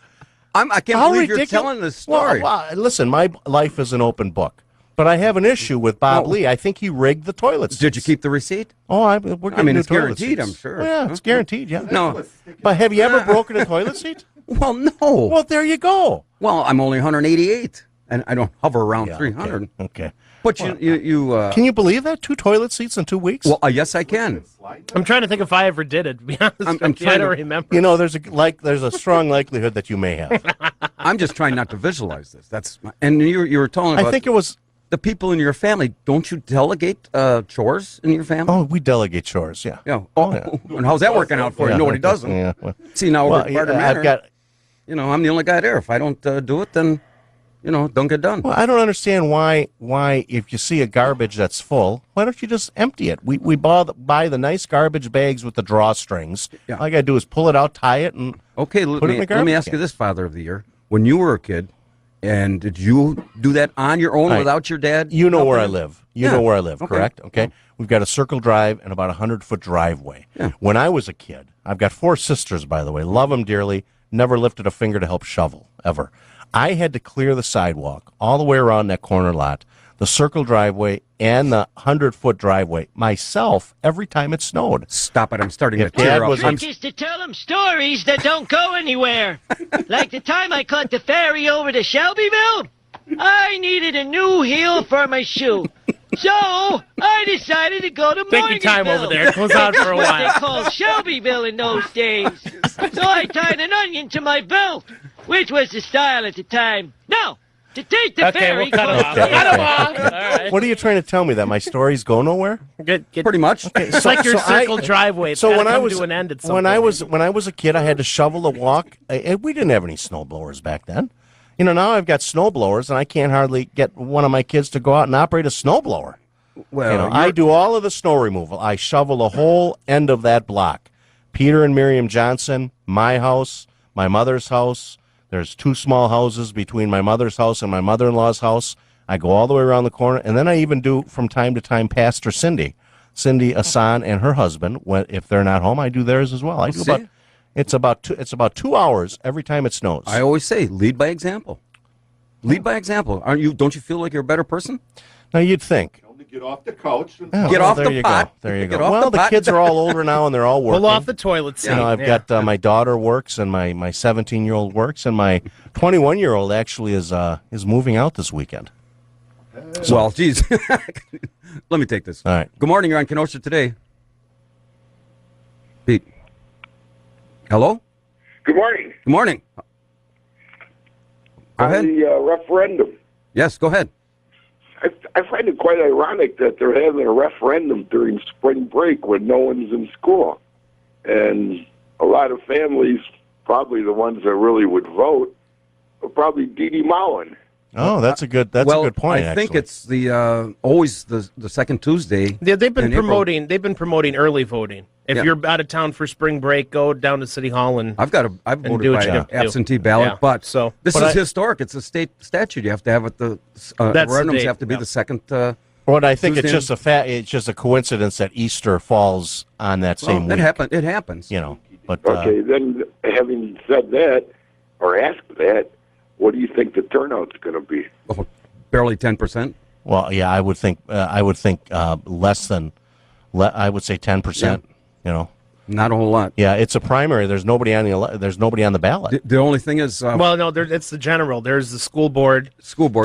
I can't believe you're telling this story. Well, listen, my life is an open book. But I have an issue with Bob Lee. I think he rigged the toilets. Did you keep the receipt? Oh, we're getting it's guaranteed, I'm sure. Well, yeah, it's guaranteed, yeah. No. But have you ever broken a toilet seat? Well, no. Well, there you go. Well, I'm only 188, and I don't hover around 300. Okay. But you can you believe that? 2 toilet seats in 2 weeks? Well, yes, I can. I'm trying to think if I ever did it. To be honest, I'm trying to to remember. There's a strong likelihood that you may have. I'm just trying not to visualize this. And you were telling about. I think it was the people in your family. Don't you delegate chores in your family? Oh, we delegate chores. Yeah. Yeah. And how's that working out for you? Nobody does them. Yeah. Well, see now, over at Barter Manor, I've got. I'm the only guy there. If I don't do it, then. Don't get done. Well, I don't understand why if you see a garbage that's full, why don't you just empty it? We buy the nice garbage bags with the drawstrings. Yeah. All I got to do is pull it out, tie it, and put it in the garbage. Let me ask you this, Father of the Year. When you were a kid, and did you do that on your own without your dad? You know where I live. You know where I live, Okay. correct? Okay. We've got a circle drive and about 100-foot driveway. Yeah. When I was a kid, I've got 4 sisters, by the way, love them dearly, never lifted a finger to help shovel, ever. I had to clear the sidewalk all the way around that corner lot, the circle driveway, and the 100-foot driveway myself every time it snowed. Stop it. I'm starting to tear up. I'm just to tell them stories that don't go anywhere. Like the time I caught the ferry over to Shelbyville. I needed a new heel for my shoe. So I decided to go to Take your time over there. It goes on for a What while. they called Shelbyville in those days. So I tied an onion to my belt, which was the style at the time. Now, to take the ferry. We'll cut him off. Cut him off. All right. What are you trying to tell me, that my stories go nowhere? Pretty much. Okay, It's like your circle driveway. It's So when gotta I come was to an end at some when point. I was a kid, I had to shovel the walk. We didn't have any snow blowers back then. Now I've got snow blowers, and I can't hardly get one of my kids to go out and operate a snow blower. Well, I do all of the snow removal. I shovel the whole end of that block. Peter and Miriam Johnson, my house, my mother's house. There's 2 small houses between my mother's house and my mother-in-law's house. I go all the way around the corner, and then I even do from time to time Pastor Cindy Asan and her husband. If they're not home, I do theirs as well. I do about. It's about 2 hours every time it snows. I always say, lead by example. Lead by example. Don't you feel like you're a better person? Now you'd think. Get off the couch. And Get off there the you pot. Go. There you Get go. off Well, the the pot. kids are all older now, and they're all working. Pull off the toilet seat. I've got my daughter works, and my 17-year-old works, and my 21-year-old actually is moving out this weekend. Well, geez. Let me take this. All right. Good morning. You're on Kenosha Today. Pete. Hello? Good morning. Good morning. Go ahead. On the referendum. Yes, go ahead. I find it quite ironic that they're having a referendum during spring break when no one's in school. And a lot of families, probably the ones that really would vote, are probably Dee Dee Mullen. Oh, that's a good point. I think it's the always the second Tuesday. Yeah, they've been in April. promoting early voting. If you're out of town for spring break, go down to City Hall and I've voted do what by you have to do. absentee ballot, Yeah, but so this is historic. It's a state statute. You have to have it. The referendums date, have to be yeah. the second. What I think Tuesday. it's just it's just a coincidence that Easter falls on that same week. It happens. But Okay, then having said that, or asked that, what do you think the turnout's going to be? Oh, barely 10%. Well, yeah, I would think less than. I would say 10%. Not a whole lot. Yeah, it's a primary. There's nobody on the ballot. The only thing is, well, no, it's the general. There's the school board.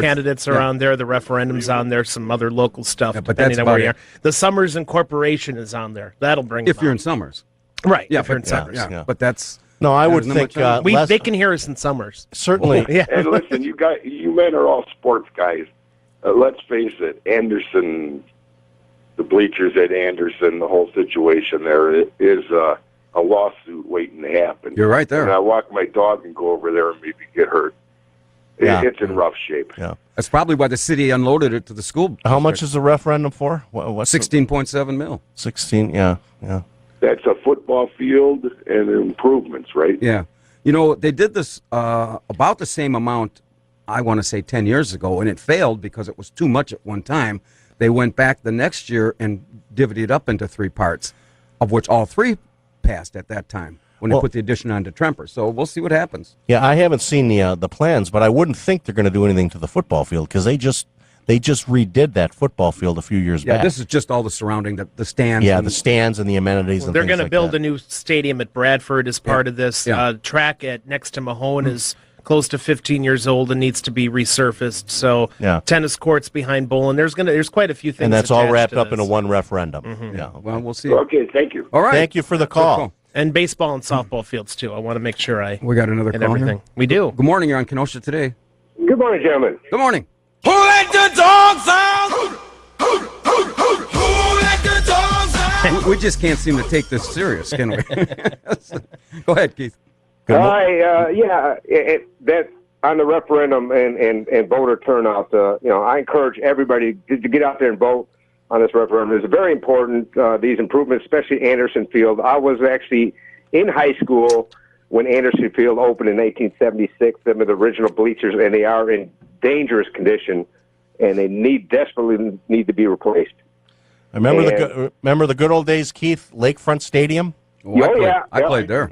Candidates are on there. The referendum's on there. Some other local stuff, but depending that's on where about you it. are. The Summers Incorporation is on there. That'll bring if them you're on. in Summers. Right, Yeah, if you're in but- Summers. yeah, but that's No, I would Isn't think that much they can hear us in Summers. certainly. Yeah. And listen, you men are all sports guys. Let's face it, Anderson, the bleachers at Anderson, the whole situation there is a lawsuit waiting to happen. You're right there. And I walk my dog and go over there and maybe get hurt. Yeah. It's in rough shape. Yeah. That's probably why the city unloaded it to the school. How much is the referendum for? What's 16.7 mil. 16? Yeah. That's a football field and improvements, right? Yeah. You know, they did this about the same amount, I want to say 10 years ago, and it failed because it was too much at one time. They went back the next year and divvied it up into 3 parts, of which all 3 passed at that time when they put the addition on to Tremper. So we'll see what happens. Yeah, I haven't seen the plans, but I wouldn't think they're going to do anything to the football field because they just redid that football field a few years Yeah, back. this is just all the surrounding, the stands. Yeah, and the stands and the amenities. Well, and they're things going to like build that. a new stadium at Bradford as part of this. Yeah. Track next to Mahone is close to 15 years old and needs to be resurfaced. So Yeah. tennis courts behind Bowling. There's quite a few things. and that's all attached wrapped to up this. into one referendum. Yeah. Well, we'll see. Okay, thank you. All right. Thank you for the call. And baseball and softball fields too. I want to make sure I We got another hit call here? everything. We do. Good morning. You're on Kenosha Today. Good morning, gentlemen. Good morning. Who let the dogs out? Who let the dogs out? We just can't seem to take this serious, can we? Go ahead, Keith. That on the referendum and voter turnout. I encourage everybody to get out there and vote on this referendum. It's very important. These improvements, especially Anderson Field. I was actually in high school when Anderson Field opened in 1876. Them are the original bleachers, and they are in dangerous condition, and they desperately need to be replaced. Remember the good old days, Keith? Lakefront Stadium. I played there.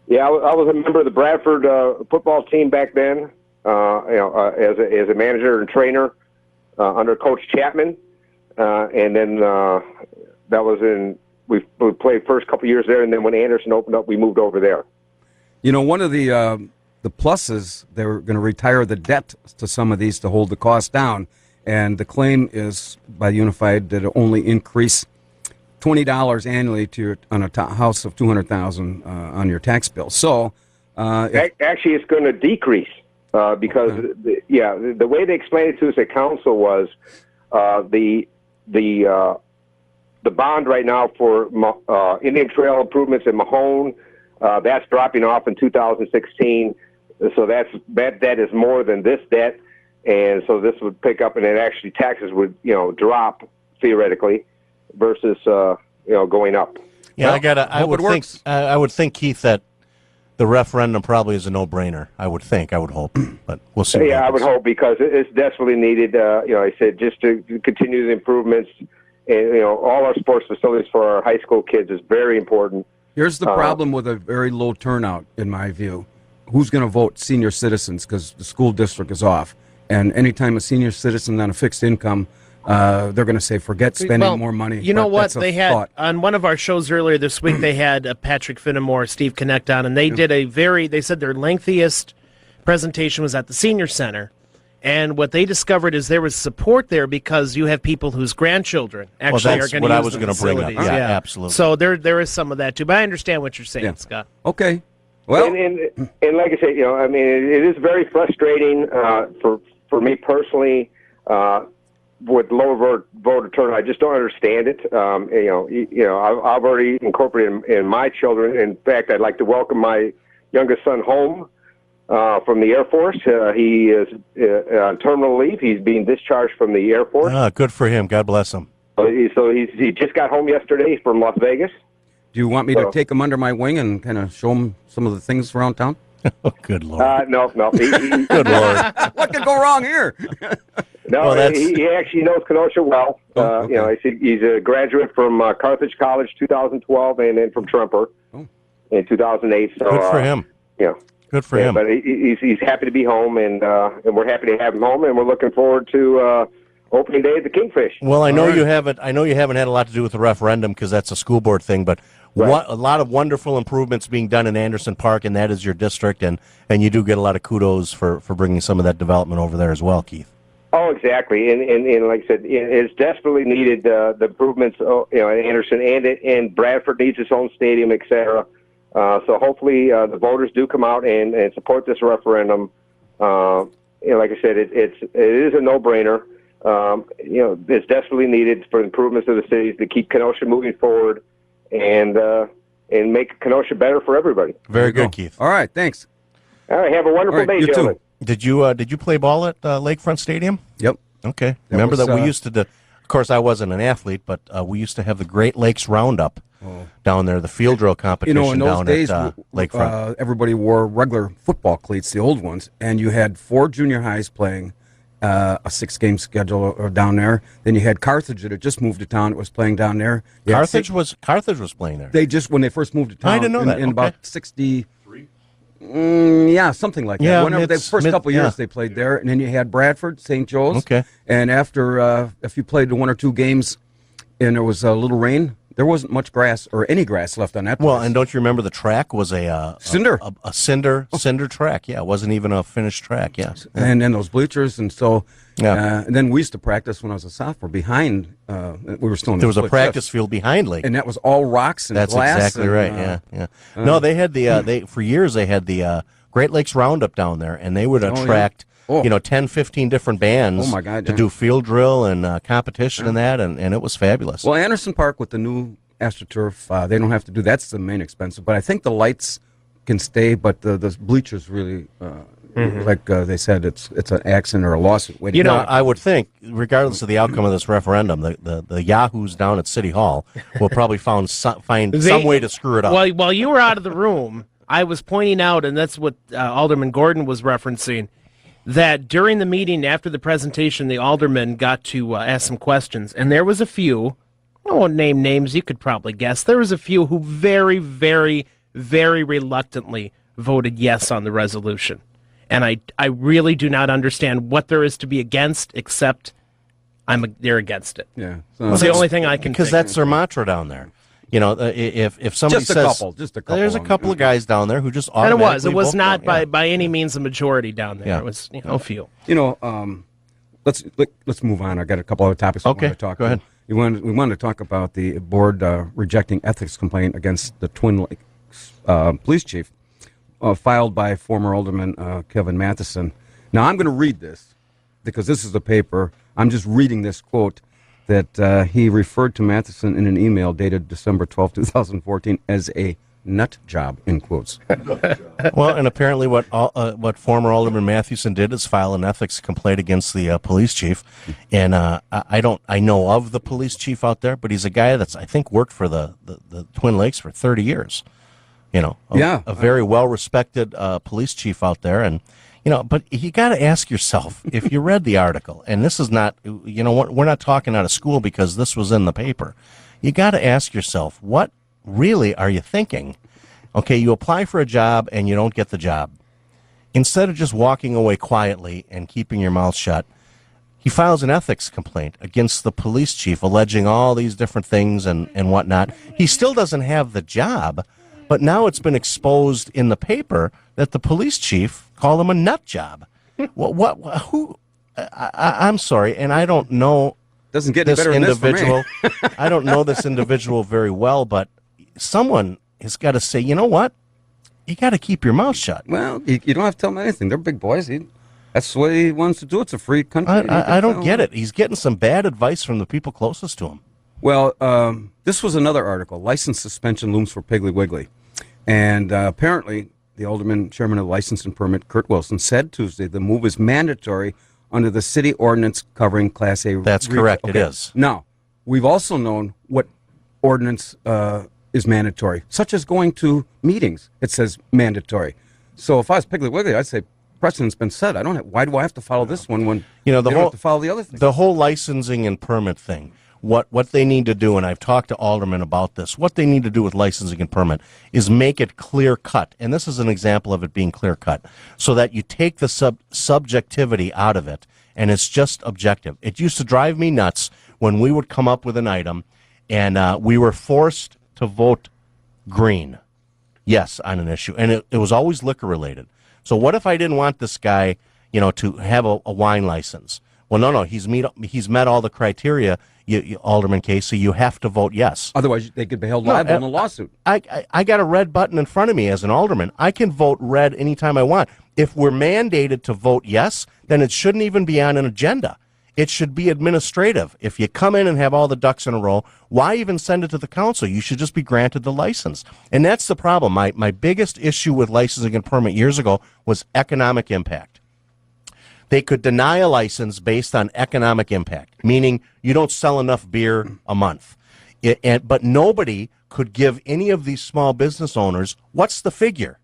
Yeah, I was a member of the Bradford football team back then. As a manager and trainer under Coach Chapman, and then that was we played first couple years there, and then when Anderson opened up, we moved over there. You know, one of the pluses, they were going to retire the debt to some of these to hold the cost down, and the claim is by Unified that it only increase $20 annually on a house of $200,000 on your tax bill. So, actually, it's going to decrease because the way they explained it to us at council was the bond right now for Indian Trail improvements in Mahone, that's dropping off in 2016. So that debt is more than this debt, and so this would pick up, and then actually taxes would drop theoretically versus going up. Yeah, I would think, Keith, that the referendum probably is a no-brainer. I would hope, but we'll see. Yeah, I would hope because it's desperately needed. I said just to continue the improvements, and all our sports facilities for our high school kids is very important. Here's the problem with a very low turnout, in my view. Who's going to vote? Senior citizens, because the school district is off. And anytime a senior citizen on a fixed income, they're going to say, forget spending more money. You know But what? that's a They had, thought. on one of our shows earlier this week, they had Patrick Finnemore, Steve Connect on, and they did they said their lengthiest presentation was at the senior center. And what they discovered is there was support there because you have people whose grandchildren actually are going to use what I was going to bring up. Yeah, absolutely. So there is some of that too. But I understand what you're saying, Scott. Okay. Well, and like I say, it is very frustrating for me personally with lower voter turnout. I just don't understand it. I've already incorporated in my children. In fact, I'd like to welcome my youngest son home from the Air Force. He is on terminal leave. He's being discharged from the Air Force. Good for him. God bless him. So he just got home yesterday from Las Vegas. Do you want me to take him under my wing and kind of show him some of the things around town? Oh, good Lord. No. Good Lord. What could go wrong here? No, he actually knows Kenosha well. He's a graduate from Carthage College 2012 and then from Tremper in 2008. So, good for him. Good for him. But he's happy to be home, and we're happy to have him home, and we're looking forward to opening day at the Kingfish. Well, I know you haven't had a lot to do with the referendum because that's a school board thing. But A lot of wonderful improvements being done in Anderson Park, and that is your district, and you do get a lot of kudos for bringing some of that development over there as well, Keith. Oh, exactly, and like I said, it's desperately needed. The improvements, in Anderson and Bradford needs its own stadium, etc. So hopefully the voters do come out and support this referendum. Like I said, it is a no-brainer. It's desperately needed for improvements of the cities to keep Kenosha moving forward and make Kenosha better for everybody. Very good, Keith. All right, thanks. All right, have a wonderful day, gentlemen. Did you play ball at Lakefront Stadium? Yep. Okay. Remember that we used to do, of course, I wasn't an athlete, but we used to have the Great Lakes Roundup down there, the field drill competition in those down days, at Lakefront. Everybody wore regular football cleats, the old ones, and you had 4 junior highs playing a 6-game schedule down there. Then you had Carthage that had just moved to town. It was playing down there. Carthage was playing there. They just when they first moved to town. I didn't know that. In about 63. Yeah, something like that. Yeah, Whenever the first couple years they played there, and then you had Bradford, St. Joe's. Okay. And after, if you played 1 or 2 games, and there was a little rain, there wasn't much grass or any grass left on that place. Well, and don't you remember the track was a cinder, a cinder track? Yeah, it wasn't even a finished track. Yeah. And then those bleachers, and so and then we used to practice when I was a sophomore behind. We were still in there was a practice field behind Lake, and that was all rocks and that's glass. That's exactly right. Yeah. No, they had the for years they had the Great Lakes Roundup down there, and they would attract 10, 15 different bands to do field drill and competition and that, and it was fabulous. Well, Anderson Park with the new AstroTurf, they don't have to do that's the main expense, but I think the lights can stay, but the bleachers really, like they said, it's an accident or a lawsuit. I would think, regardless of the outcome of this referendum, the yahoos down at City Hall will probably find some way to screw it up. While you were out of the room, I was pointing out, and that's what Alderman Gordon was referencing, that during the meeting after the presentation, the aldermen got to ask some questions, and there was a few, I won't name names, you could probably guess, there was a few who very, very, very reluctantly voted yes on the resolution. And I really do not understand what there is to be against, except they're against it. Yeah. That's the only thing I can because think. That's their mantra down there. If somebody just a says couple, there's a couple of guys down there who just and automatically it was vote not for it. by any means a majority down there. It was a few. Let's move on. I got a couple other topics I want to talk. Go ahead. We wanted to talk about the board rejecting ethics complaint against the Twin Lakes police chief, filed by former Alderman Kevin Matheson. Now I'm going to read this because this is the paper. I'm just reading this quote that he referred to Matheson in an email dated December 12, 2014 as a nut job, in quotes. Well, and apparently what former Alderman Matheson did is file an ethics complaint against the police chief. And I know of the police chief out there, but he's a guy that's, I think, worked for the Twin Lakes for 30 years. A very well-respected police chief out there. And, but you got to ask yourself, if you read the article, and this is not, we're not talking out of school because this was in the paper. You got to ask yourself, what really are you thinking? Okay, you apply for a job and you don't get the job. Instead of just walking away quietly and keeping your mouth shut, he files an ethics complaint against the police chief alleging all these different things and whatnot. He still doesn't have the job, but now it's been exposed in the paper that the police chief called him a nut job. I'm sorry, and I don't know doesn't get any better than this for me. I don't know this individual very well, but someone has got to say, you know what? You got to keep your mouth shut. Well, you don't have to tell them anything. They're big boys. That's the way he wants to do it. It's a free country. I don't get it. He's getting some bad advice from the people closest to him. Well, this was another article. License suspension looms for Piggly Wiggly. And apparently, the alderman, chairman of the License and Permit, Kurt Wilson, said Tuesday the move is mandatory under the city ordinance covering Class A. That's correct. Okay. It is. Now, we've also known what ordinance is mandatory, such as going to meetings. It says mandatory. So if I was Piggly Wiggly, I'd say precedent's been set. Why do I have to follow this one when the don't have to follow the other thing? The whole licensing and permit thing. What they need to do, and I've talked to aldermen about this, what they need to do with licensing and permit is make it clear cut. And this is an example of it being clear cut, so that you take the subjectivity out of it and it's just objective. It used to drive me nuts when we would come up with an item and we were forced to vote green. Yes, on an issue. And it was always liquor related. So what if I didn't want this guy, to have a wine license? Well, no, he's met all the criteria, Alderman Casey. You have to vote yes. Otherwise, they could be held liable in a lawsuit. I got a red button in front of me as an alderman. I can vote red anytime I want. If we're mandated to vote yes, then it shouldn't even be on an agenda. It should be administrative. If you come in and have all the ducks in a row, why even send it to the council? You should just be granted the license. And that's the problem. My biggest issue with licensing and permit years ago was economic impact. They could deny a license based on economic impact, meaning you don't sell enough beer a month. But nobody could give any of these small business owners, what's the figure?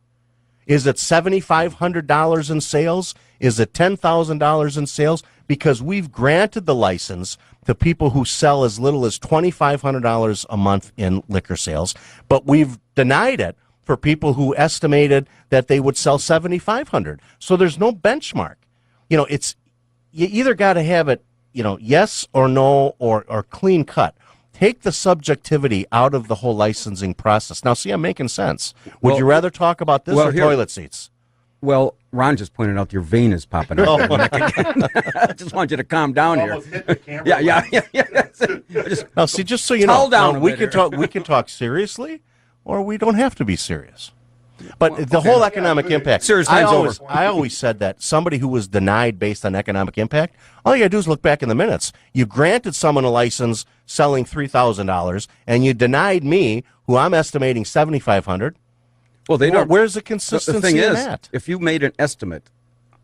Is it $7,500 in sales? Is it $10,000 in sales? Because we've granted the license to people who sell as little as $2,500 a month in liquor sales, but we've denied it for people who estimated that they would sell $7,500. So there's no benchmark. You either got to have it, yes or no or clean cut. Take the subjectivity out of the whole licensing process. Now, see, I'm making sense. Would you rather talk about this or toilet seats? Well, Ron just pointed out your vein is popping out. I just want you to calm down here. Yeah. Now, see, just so you know, we can talk seriously, or we don't have to be serious. But the whole economic impact. Serious time's over. I always said that somebody who was denied based on economic impact, all you got to do is look back in the minutes. You granted someone a license selling $3,000, and you denied me, who I'm estimating $7,500. Well, they don't. Where's the consistency the thing in is, that? If you made an estimate,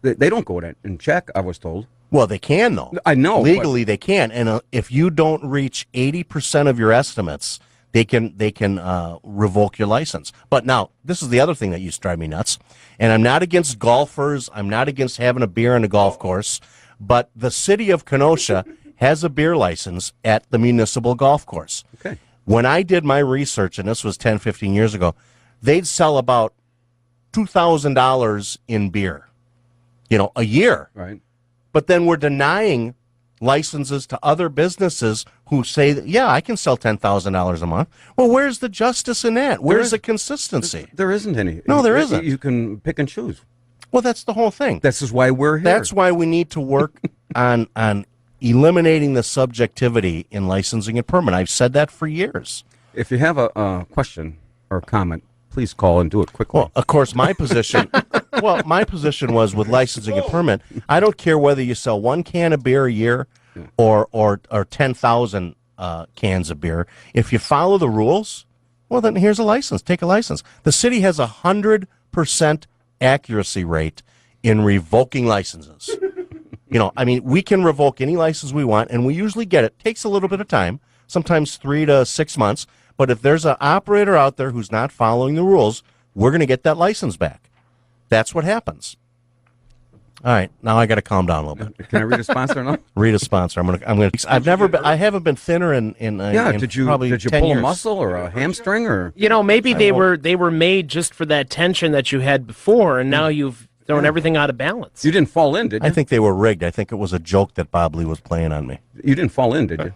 they don't go in check, I was told. Well, they can, though. I know. Legally, they can. And if you don't reach 80% of your estimates, they can revoke your license. But now, this is the other thing that used to drive me nuts. And I'm not against golfers. I'm not against having a beer on a golf course. But the city of Kenosha has a beer license at the municipal golf course. Okay. When I did my research, and this was 10, 15 years ago, they'd sell about $2,000 in beer, a year. Right. But then we're denying licenses to other businesses who say, that, I can sell $10,000 a month. Well, where's the justice in that? Where's the consistency? There isn't any. No, there isn't. You can pick and choose. Well, that's the whole thing. This is why we're here. That's why we need to work on eliminating the subjectivity in licensing and permit. I've said that for years. If you have a question or comment, please call and do it quickly. Well, of course, my position was with licensing and permit. I don't care whether you sell one can of beer a year or 10,000 cans of beer. If you follow the rules, well, then here's a license. Take a license. The city has 100% accuracy rate in revoking licenses. We can revoke any license we want, and we usually get it. It takes a little bit of time, sometimes 3 to 6 months. But if there's an operator out there who's not following the rules, we're going to get that license back. That's what happens. All right, now I got to calm down a little bit. Can I read a sponsor now? Read a sponsor. I haven't been thinner in did you probably pull 10 years. a muscle or a hamstring or maybe they were made just for that tension that you had before, and now you've thrown everything out of balance. You didn't fall in, did you? I think they were rigged. I think it was a joke that Bob Lee was playing on me. You didn't fall in, did you?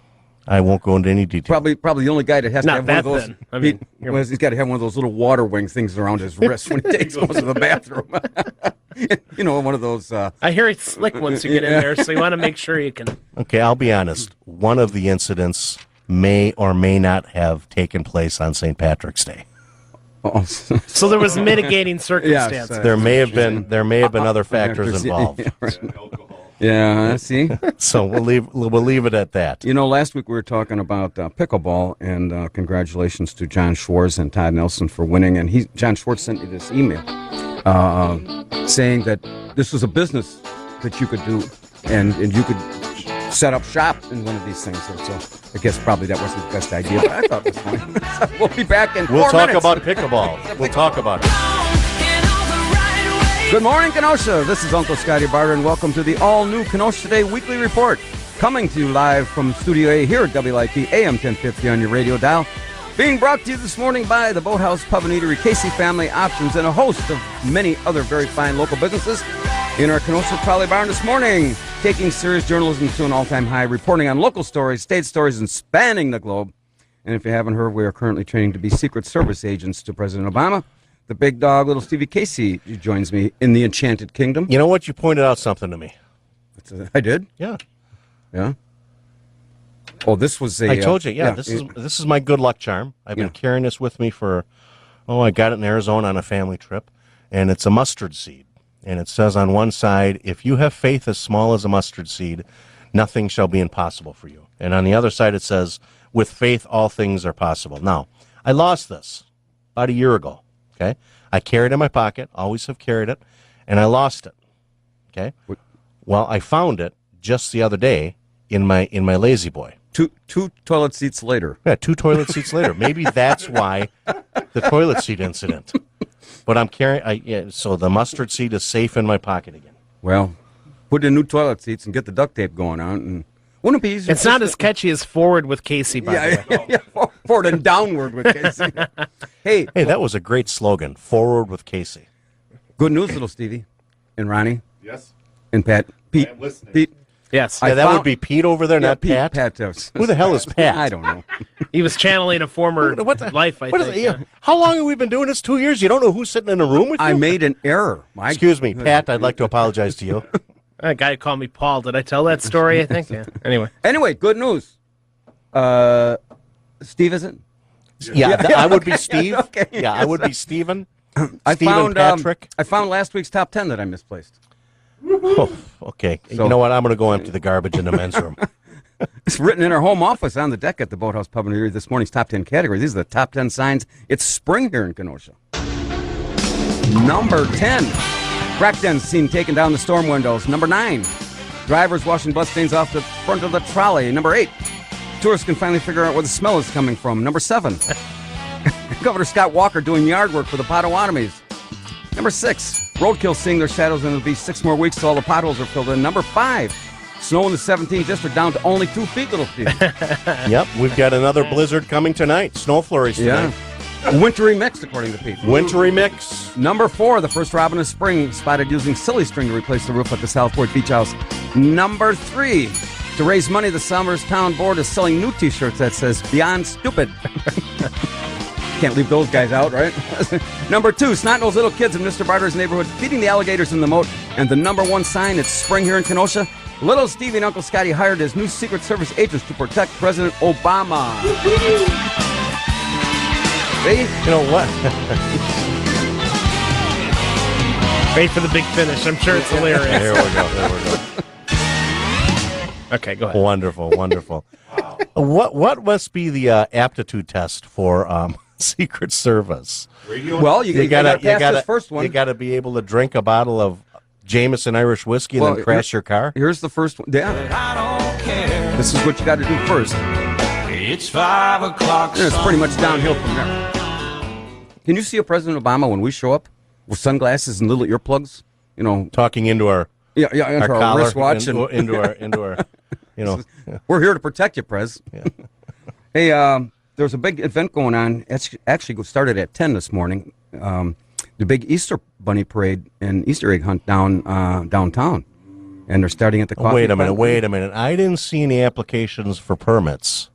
I won't go into any detail. Probably the only guy that has to have one of those. Then. I mean, he's got to have one of those little water wing things around his wrist when he goes to the bathroom. One of those. I hear it's slick once you get in there, so you want to make sure you can. Okay, I'll be honest. One of the incidents may or may not have taken place on St. Patrick's Day. Oh. So there was mitigating circumstances. Yes, there may have been other factors involved. Yeah, see. So we'll leave it at that. Last week we were talking about pickleball, and congratulations to John Schwartz and Todd Nelson for winning. And John Schwartz sent me this email saying that this was a business that you could do, and you could set up shop in one of these things. So I guess probably that wasn't the best idea, but I thought it was funny. We'll be back in 4 minutes. We'll talk about pickleball. We'll talk about it. Good morning, Kenosha. This is Uncle Scotty Barter, and welcome to the all-new Kenosha Today Weekly Report. Coming to you live from Studio A here at WIP AM 1050 on your radio dial. Being brought to you this morning by the Boathouse Pub and Eatery, Casey Family Options, and a host of many other very fine local businesses in our Kenosha Trolley Barn this morning. Taking serious journalism to an all-time high, reporting on local stories, state stories, and spanning the globe. And if you haven't heard, we are currently training to be Secret Service agents to President Obama. The big dog, little Stevie Casey, joins me in the Enchanted Kingdom. You know what? You pointed out something to me. I did? Yeah. Yeah? Oh, this was a... I told you, this is my good luck charm. I've been carrying this with me for, I got it in Arizona on a family trip, and it's a mustard seed. And it says on one side, if you have faith as small as a mustard seed, nothing shall be impossible for you. And on the other side it says, with faith all things are possible. Now, I lost this about a year ago, okay? I carried it in my pocket, always have carried it, and I lost it, okay? Well, I found it just the other day in my Lazy Boy. Two toilet seats later. Yeah, 2 toilet seats later. Maybe that's why the toilet seat incident. But I'm carrying, so the mustard seed is safe in my pocket again. Well, put in new toilet seats and get the duct tape going on. And wouldn't it be easier? It's not as catchy as Forward with Casey, by the way. Forward and downward with Casey. Hey, that was a great slogan, Forward with Casey. Good news, little Stevie. And Ronnie. Yes. And Pat. Pete. I am listening. Pete. Yes. Yeah, that would be Pete over there, not Pete, Pat. Pat. Who the hell is Pat? I don't know. He was channeling a former life, I think. How long have we been doing this? 2 years? You don't know who's sitting in a room with you? I made an error. Excuse me, Pat, I'd like to apologize to you. That guy called me Paul. Did I tell that story, I think? Yeah. Anyway, good news. Steve, is it? Yeah, I would be Steve. Okay. Yeah, I would be Steven. I Steven Patrick. I found last week's top 10 that I misplaced. Oh, okay. So- You know what? I'm going to go empty the garbage in the men's room. It's written in our home office on the deck at the Boathouse Pub and Erie this morning's top 10 categories. These are the top 10 signs it's spring here in Kenosha. Number 10, crack dens seen taking down the storm windows. Number 9, drivers washing blood stains off the front of the trolley. Number 8, tourists can finally figure out where the smell is coming from. Number 7, Governor Scott Walker doing yard work for the Potawatomis. Number 6, roadkill seeing their shadows, and it'll be 6 more weeks till all the potholes are filled in. Number 5, snow in the 17th district down to only 2 feet, little Steve. Yep, we've got another blizzard coming tonight. Snow flurries tonight. Wintry mix, according to Pete. Wintry mix. Number 4, the first robin of spring spotted using silly string to replace the roof at the Southport Beach House. Number 3, to raise money, the Somers Town Board is selling new T-shirts that says "Beyond Stupid." Can't leave those guys out, right? Number 2, snot-nosed little kids in Mr. Barter's neighborhood feeding the alligators in the moat. And the number 1 sign, it's spring here in Kenosha. Little Stevie and Uncle Scotty hired as new Secret Service agents to protect President Obama. See? You know what? Wait for the big finish. I'm sure it's hilarious. There we go. Okay, go ahead. Wonderful, wonderful. What must be the aptitude test for Secret Service? Well, you gotta pass this first one. You got to be able to drink a bottle of Jameson Irish whiskey and then crash your car. Here's the first one. Yeah. This is what you got to do first. It's 5 o'clock. And it's pretty much downhill from there. Can you see a President Obama when we show up with sunglasses and little earplugs? You know, talking into our into our collar, wristwatch and into our you know. We're here to protect you, Prez. Yeah. Hey, there's a big event going on. It's actually started at 10 this morning. The big Easter Bunny Parade and Easter egg hunt downtown. And they're starting at the coffee Wait a minute. I didn't see any applications for permits.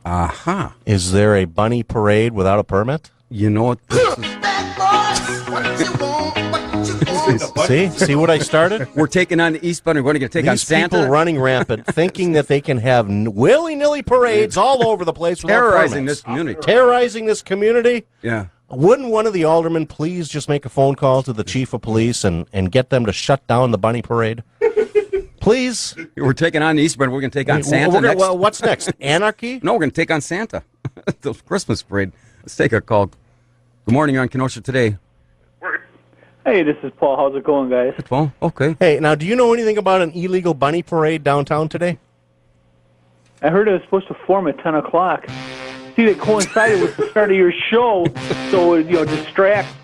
Aha. Is there a bunny parade without a permit? You know what? See what I started? We're taking on the East Bunny. We're going to take on Santa. These people running rampant, thinking that they can have willy-nilly parades all over the place without terrorizing permits. this community. Terrorizing this community? Yeah. Wouldn't one of the aldermen please just make a phone call to the chief of police and get them to shut down the bunny parade? Please? We're taking on the East Bunny. We're going to take on Santa next. Well, what's next? Anarchy? No, we're going to take on Santa. The Christmas parade. Let's take a call. Good morning. You're on Kenosha Today. Hey, this is Paul. How's it going, guys? It's Paul. Okay. Hey, now, do you know anything about an illegal bunny parade downtown today? I heard it was supposed to form at 10 o'clock. See, they coincided with the start of your show, so it would, distract.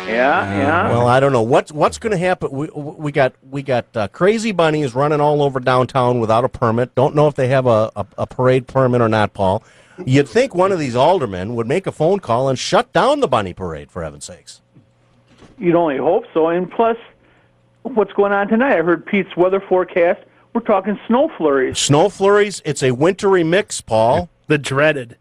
Yeah. Well, I don't know what's going to happen. We got crazy bunnies running all over downtown without a permit. Don't know if they have a parade permit or not, Paul. You'd think one of these aldermen would make a phone call and shut down the bunny parade, for heaven's sakes. You'd only hope so. And plus, what's going on tonight? I heard Pete's weather forecast. We're talking snow flurries. Snow flurries. It's a wintry mix, Paul. The dreaded.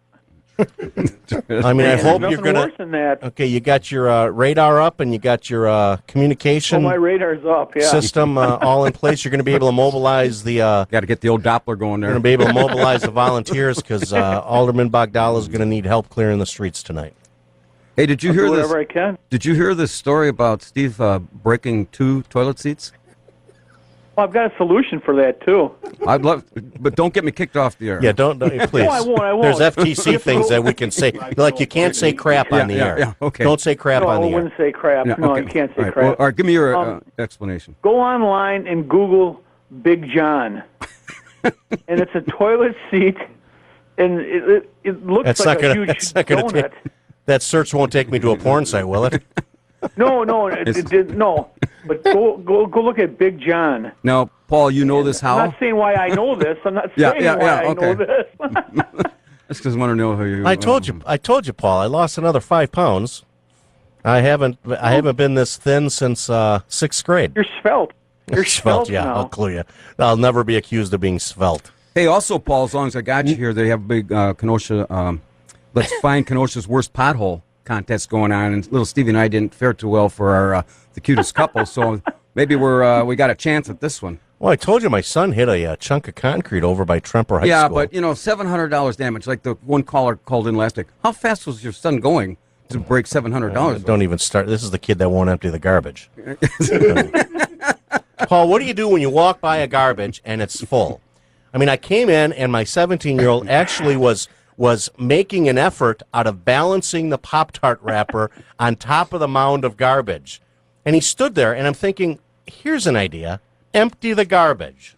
I mean, I hope you're Nothing going worse than that. Okay, you got your radar up and you got your communication My radar's up, yeah. system all in place. You're going to be able to mobilize the... Got to get the old Doppler going there. You're going to be able to mobilize the volunteers because Alderman Bogdala is going to need help clearing the streets tonight. Hey, did you I'll hear do this? whatever I can. Did you hear this story about Steve breaking 2 toilet seats? Well, I've got a solution for that, too. I'd love, but don't get me kicked off the air. Yeah, don't please. No, I won't. There's FTC things that we can say. Like, you can't say crap on the air. Yeah, okay. Don't say crap No, on I the air. wouldn't say crap. Yeah, No, okay. you can't say All right. crap. Well, all right, give me your explanation. Go online and Google Big John. And it's a toilet seat, and it looks That's like not gonna, a huge that's not gonna donut. that search won't take me to a porn site, will it? No, no. But go look at Big John. Now, Paul, you know this how? I'm not saying why I know this. I'm not Yeah, saying yeah, why yeah, I okay. know this. That's because I want to know how you. I told you, Paul. I lost another 5 pounds. I haven't been this thin since 6th grade. You're svelte. You're svelte Yeah, now. I'll clue you. I'll never be accused of being svelte. Hey, also, Paul, as long as I got you here, they have a big Kenosha. Let's find Kenosha's worst pothole contest going on, and little Stevie and I didn't fare too well for our the cutest couple, so maybe we got a chance at this one. Well, I told you my son hit a chunk of concrete over by Tremper High Yeah, School. but $700 damage. Like the one caller called in last week. How fast was your son going to break $700? Don't even start. This is the kid that won't empty the garbage. Paul, what do you do when you walk by a garbage and it's full? I mean, I came in and my 17-year-old actually was making an effort out of balancing the Pop-Tart wrapper on top of the mound of garbage. And he stood there, and I'm thinking, here's an idea. Empty the garbage.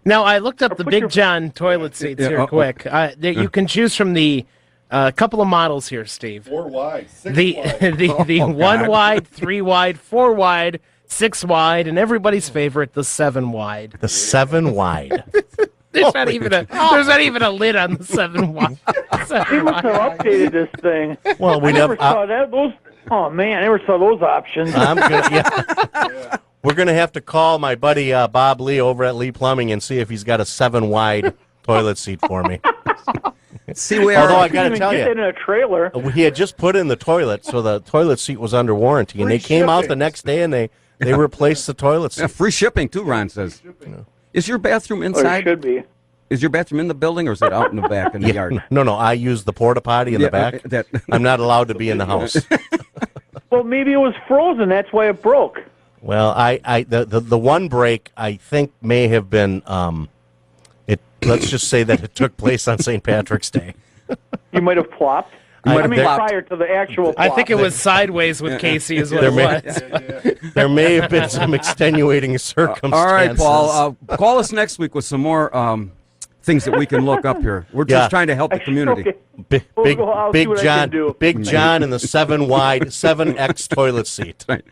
Now, I looked up the Big John toilet seats here quick. You can choose from the couple of models here, Steve. 4 wide, 6 wide. The 1 wide, 3 wide, 4 wide, 6 wide, and everybody's favorite, the 7 wide. The 7 wide. There's not even a lid on the 7 wide. They must have updated this thing. Well, we I never saw that. Oh man, I never saw those options. We're going to have to call my buddy Bob Lee over at Lee Plumbing and see if he's got a 7 wide toilet seat for me. Although I got to tell get that in a trailer. he had just put in the toilet, so the toilet seat was under warranty, and they came out the next day and they replaced the toilet seat. Yeah, free shipping too, Ron says. Is your bathroom inside? It should be. Is your bathroom in the building, or is it out in the back in the yard? No, I use the porta potty in the back. I'm not allowed to be in the house. Well, maybe it was frozen. That's why it broke. Well, the one break I think may have been let's just say that it took place on St. Patrick's Day. You might have plopped. Prior to the actual plop. I think it was sideways with Casey is what it was. There may have been some extenuating circumstances. All right, Paul. Call us next week with some more things that we can look up here. We're just trying to help the community. Okay. Big John in the 7 wide 7X toilet seat. Right.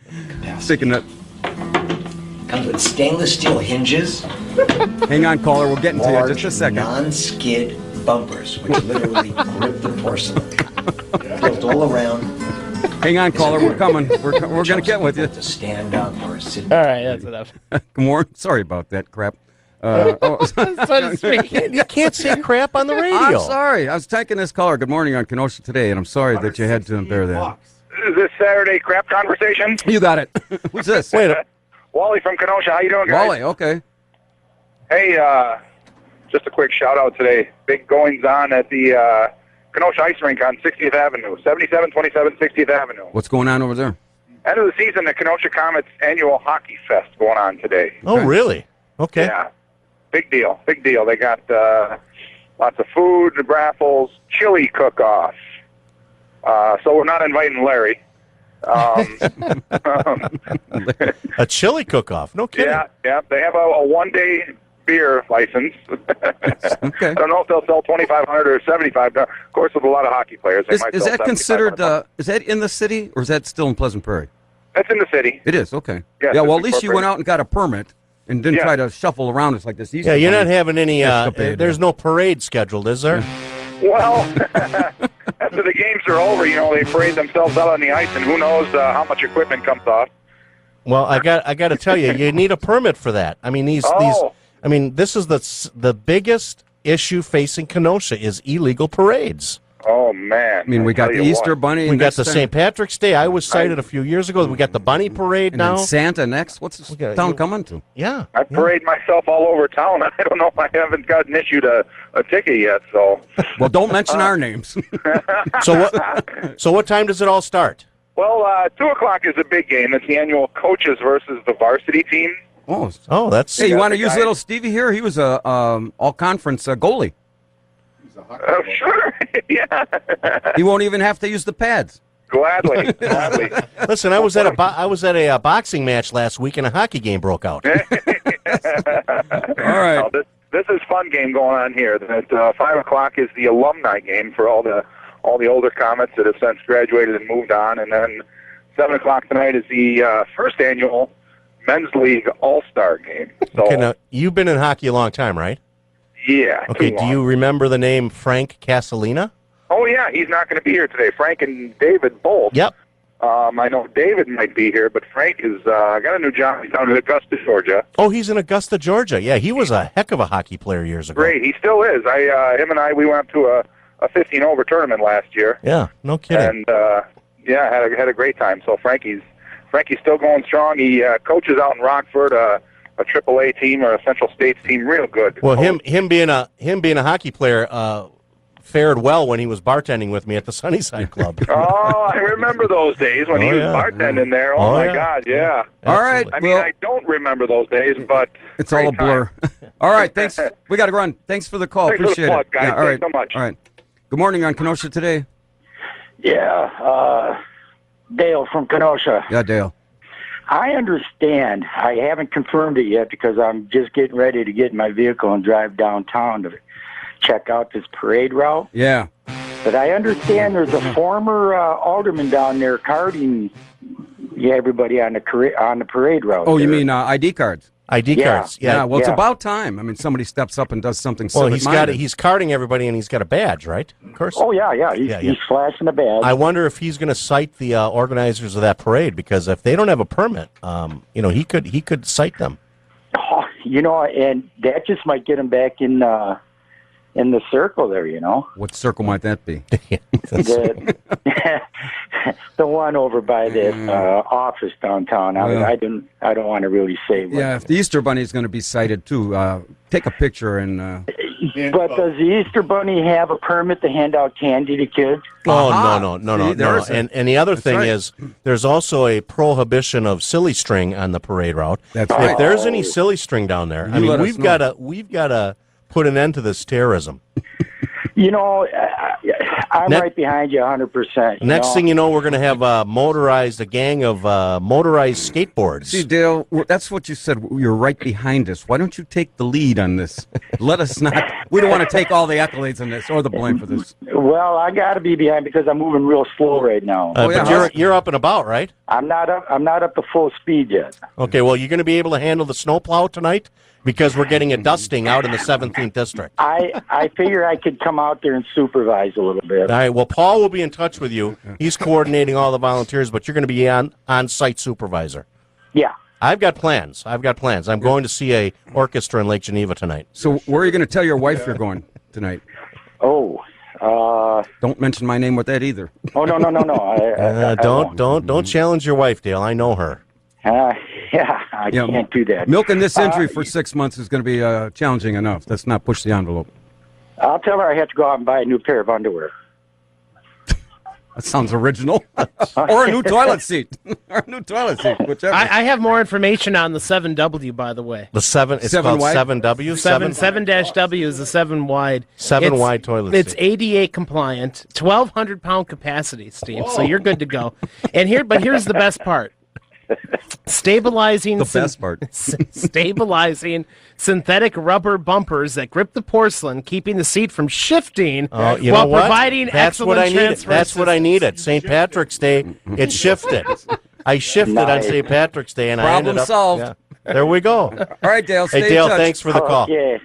Sticking it. Comes with stainless steel hinges. Hang on, caller. We're getting to you in just a second. Non-skid bumpers, which literally grip the porcelain. Built all around. Hang on, caller. We're coming. We're going to get with you. To stand up or sit. All right, that's enough. Good morning. Sorry about that crap. So to speak. You can't say crap on the radio. I'm sorry. I was taking this caller. Good morning on Kenosha today, and I'm sorry that you had to bear that. Is this Saturday crap conversation? You got it. Who's this? Wally from Kenosha. How you doing, guys? Wally, okay. Hey, just a quick shout out today. Big goings on at the Kenosha Ice Rink on 60th Avenue, 7727 60th Avenue. What's going on over there? End of the season, the Kenosha Comets annual hockey fest going on today. Oh, really? Okay. Yeah. Big deal. Big deal. They got lots of food, raffles, chili cook-off. So we're not inviting Larry. A chili cook-off? No kidding. Yeah. They have a one-day beer license. Okay. I don't know if they'll sell 2,500 or 7,500. Of course, with a lot of hockey players, they might Is sell that considered? 7,500. Is that in the city, or is that still in Pleasant Prairie? That's in the city. It is. Okay. Yes, Yeah. Well, it's at least you went out and got a permit and didn't try to shuffle around us like this. Yeah, you're not having any. There's no parade scheduled, is there? Well, after the games are over, they parade themselves out on the ice, and who knows how much equipment comes off. Well, I got to tell you, you need a permit for that. I mean, this is the biggest issue facing Kenosha is illegal parades. Oh, man. I mean, we got the Easter Bunny. We got next the time. St. Patrick's Day. I was cited a few years ago. We got the Bunny Parade And now. then Santa next. What's this town coming to? Yeah. I parade myself all over town. I don't know if I haven't gotten issued a ticket yet, so. Well, don't mention our names. So what time does it all start? Well, 2 o'clock is a big game. It's the annual coaches versus the varsity team. Oh, that's. Hey, you want to use guy. little Stevie here? He was a all-conference goalie. Sure, yeah. He won't even have to use the pads. Gladly. Listen, I was at a boxing match last week, and a hockey game broke out. All right. No, this is fun game going on here. At 5 o'clock is the alumni game for all the older Comets that have since graduated and moved on, and then 7 o'clock tonight is the first annual Men's League All-Star game. So, Okay, now you've been in hockey a long time, right? yeah. Okay, too do long. you remember the name Frank Casalina? Oh, yeah, he's not going to be here today. Frank and David both. Yep. I know David might be here, but Frank is got a new job. He's down in Augusta, Georgia. Oh, he's in Augusta, Georgia. Yeah, he was a heck of a hockey player years ago. Great, he still is. Him and I, we went up to a 15-over tournament last year. Yeah, no kidding. And yeah, had a great time. So Frankie's still going strong. He coaches out in Rockford, a AAA team or a Central States team, real good. Well, him being a hockey player fared well when he was bartending with me at the Sunnyside Club. Oh, I remember those days when he was bartending there. Oh, my God, yeah. All right. I mean, I don't remember those days, but It's all a blur. All right, thanks. We got to run. Thanks for the call. Thanks for the Appreciate plug, it. guys. Yeah, all Thanks right. so much. All right. Good morning on Kenosha today. Yeah, Dale from Kenosha. Yeah, Dale. I understand. I haven't confirmed it yet because I'm just getting ready to get in my vehicle and drive downtown to check out this parade route. Yeah. But I understand there's a former alderman down there carding everybody on the parade route. Oh, you there. mean ID cards? ID cards. Yeah. Well, it's Yeah. about time. I mean, somebody steps up and does something. Well, civic-minded. he's carding everybody, and he's got a badge, right? Of course. Oh, yeah. He's flashing a badge. I wonder if he's going to cite the organizers of that parade, because if they don't have a permit, he could cite them. Oh, and that just might get him back in the circle there, What circle might that be? the, the one over by that office downtown. I don't want to really say what. Yeah, if the Easter Bunny is going to be cited too, take a picture and. But does the Easter Bunny have a permit to hand out candy to kids? Oh, Aha. no. there's it. And the other That's thing right. is, there's also a prohibition of silly string on the parade route. That's If right. there's any silly string down there, You let us we've know. got to put an end to this terrorism. I'm right behind you 100%. Next thing you know, we're going to have a gang of motorized skateboards. See, Dale, that's what you said. You're right behind us. Why don't you take the lead on this? Let us not. We don't want to take all the accolades on this or the blame for this. Well, I got to be behind because I'm moving real slow right now. But you're up and about, right? I'm not up to full speed yet. Okay, well, you're going to be able to handle the snowplow tonight, because we're getting a dusting out in the 17th district. I figure I could come out there and supervise a little bit. All right, well, Paul will be in touch with you. He's coordinating all the volunteers, but you're going to be on-site supervisor. Yeah. I've got plans. I'm going to see a orchestra in Lake Geneva tonight. So where are you going to tell your wife you're going tonight? Oh, don't mention my name with that either. Oh, no. Don't challenge your wife, Dale. I know her. I can't do that. Milking this entry for 6 months is going to be challenging enough. Let's not push the envelope. I'll tell her I have to go out and buy a new pair of underwear. That sounds original. Or a new toilet seat. Or a new toilet seat, whichever. I have more information on the 7W, by the way. The 7, it's Seven called wide? 7W? 7-W is the 7 wide. 7 wide toilet It's seat. ADA compliant, 1,200-pound capacity, Steve. So you're good to go. And here's the best part. Stabilizing synthetic rubber bumpers that grip the porcelain, keeping the seat from shifting You know while what? providing That's what excellent I needed. transfer That's what I assistance. needed. St. Patrick's Day, it shifted. I shifted on Nice. St. Patrick's Day, and I Problem ended up solved. Yeah. There we go. All right, Dale. Stay Hey, Dale, in touch. thanks for the call. Yeah.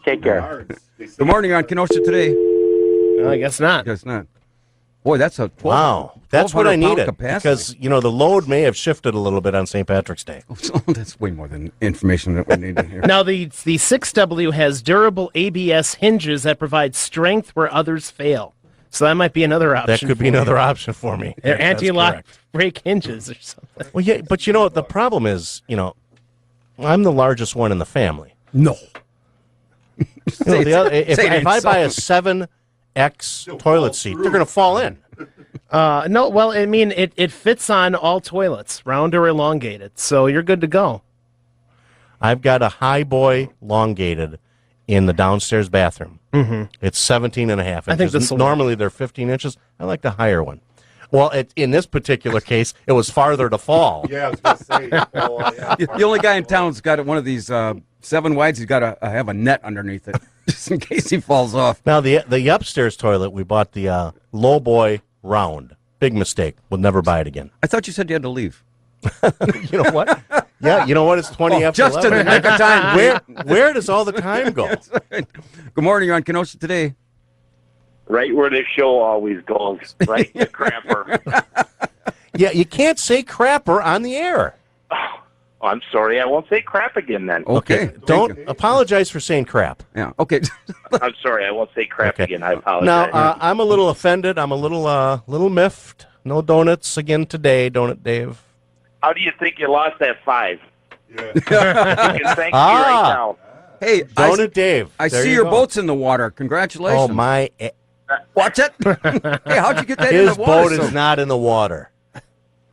Take care. Good morning on Kenosha today. I guess not. Guess not. Boy, that's a 12, Wow, that's what I 1,200 pound needed, capacity. because the load may have shifted a little bit on St. Patrick's Day. That's way more than information that we need to hear. Now, the 6W has durable ABS hinges that provide strength where others fail. So that might be another option. That could be another option for me. They're That's anti-lock correct. brake hinges or something. Well, yeah, but the problem is, I'm the largest one in the family. No. If I buy a 7X toilet seat, they're going to fall in. No, well, I mean, it fits on all toilets, round or elongated, so you're good to go. I've got a high boy elongated in the downstairs bathroom. Mm-hmm. It's 17 and a half inches. I think this will Normally they're 15 inches. I like the higher one. Well, in this particular case, it was farther to fall. Yeah, I was going to say. The only guy in town's got one of these 7 wides. He's got to have a net underneath it just in case he falls off. Now, the upstairs toilet, we bought the low boy round. Big mistake. We'll never buy it again. I thought you said you had to leave. You know what? Yeah, you know what? It's 20 after just 11. in the nick of time. Where does all the time go? Good morning. You're on Kenosha Today. Right where the show always goes, right? The crapper. Yeah, you can't say crapper on the air. Oh, I'm sorry. I won't say crap again then. Okay. Don't apologize for saying crap. Yeah. Okay. I'm sorry. I won't say crap again. I apologize. Now, I'm a little offended. I'm a little miffed. No donuts again today, Donut Dave. How do you think you lost that 5? Yeah. You can thank me right now. Hey, Donut Dave. I there see you your go. boat's in the water. Congratulations. Oh, my. Watch it. Hey, how'd you get that in His the water? boat is not in the water.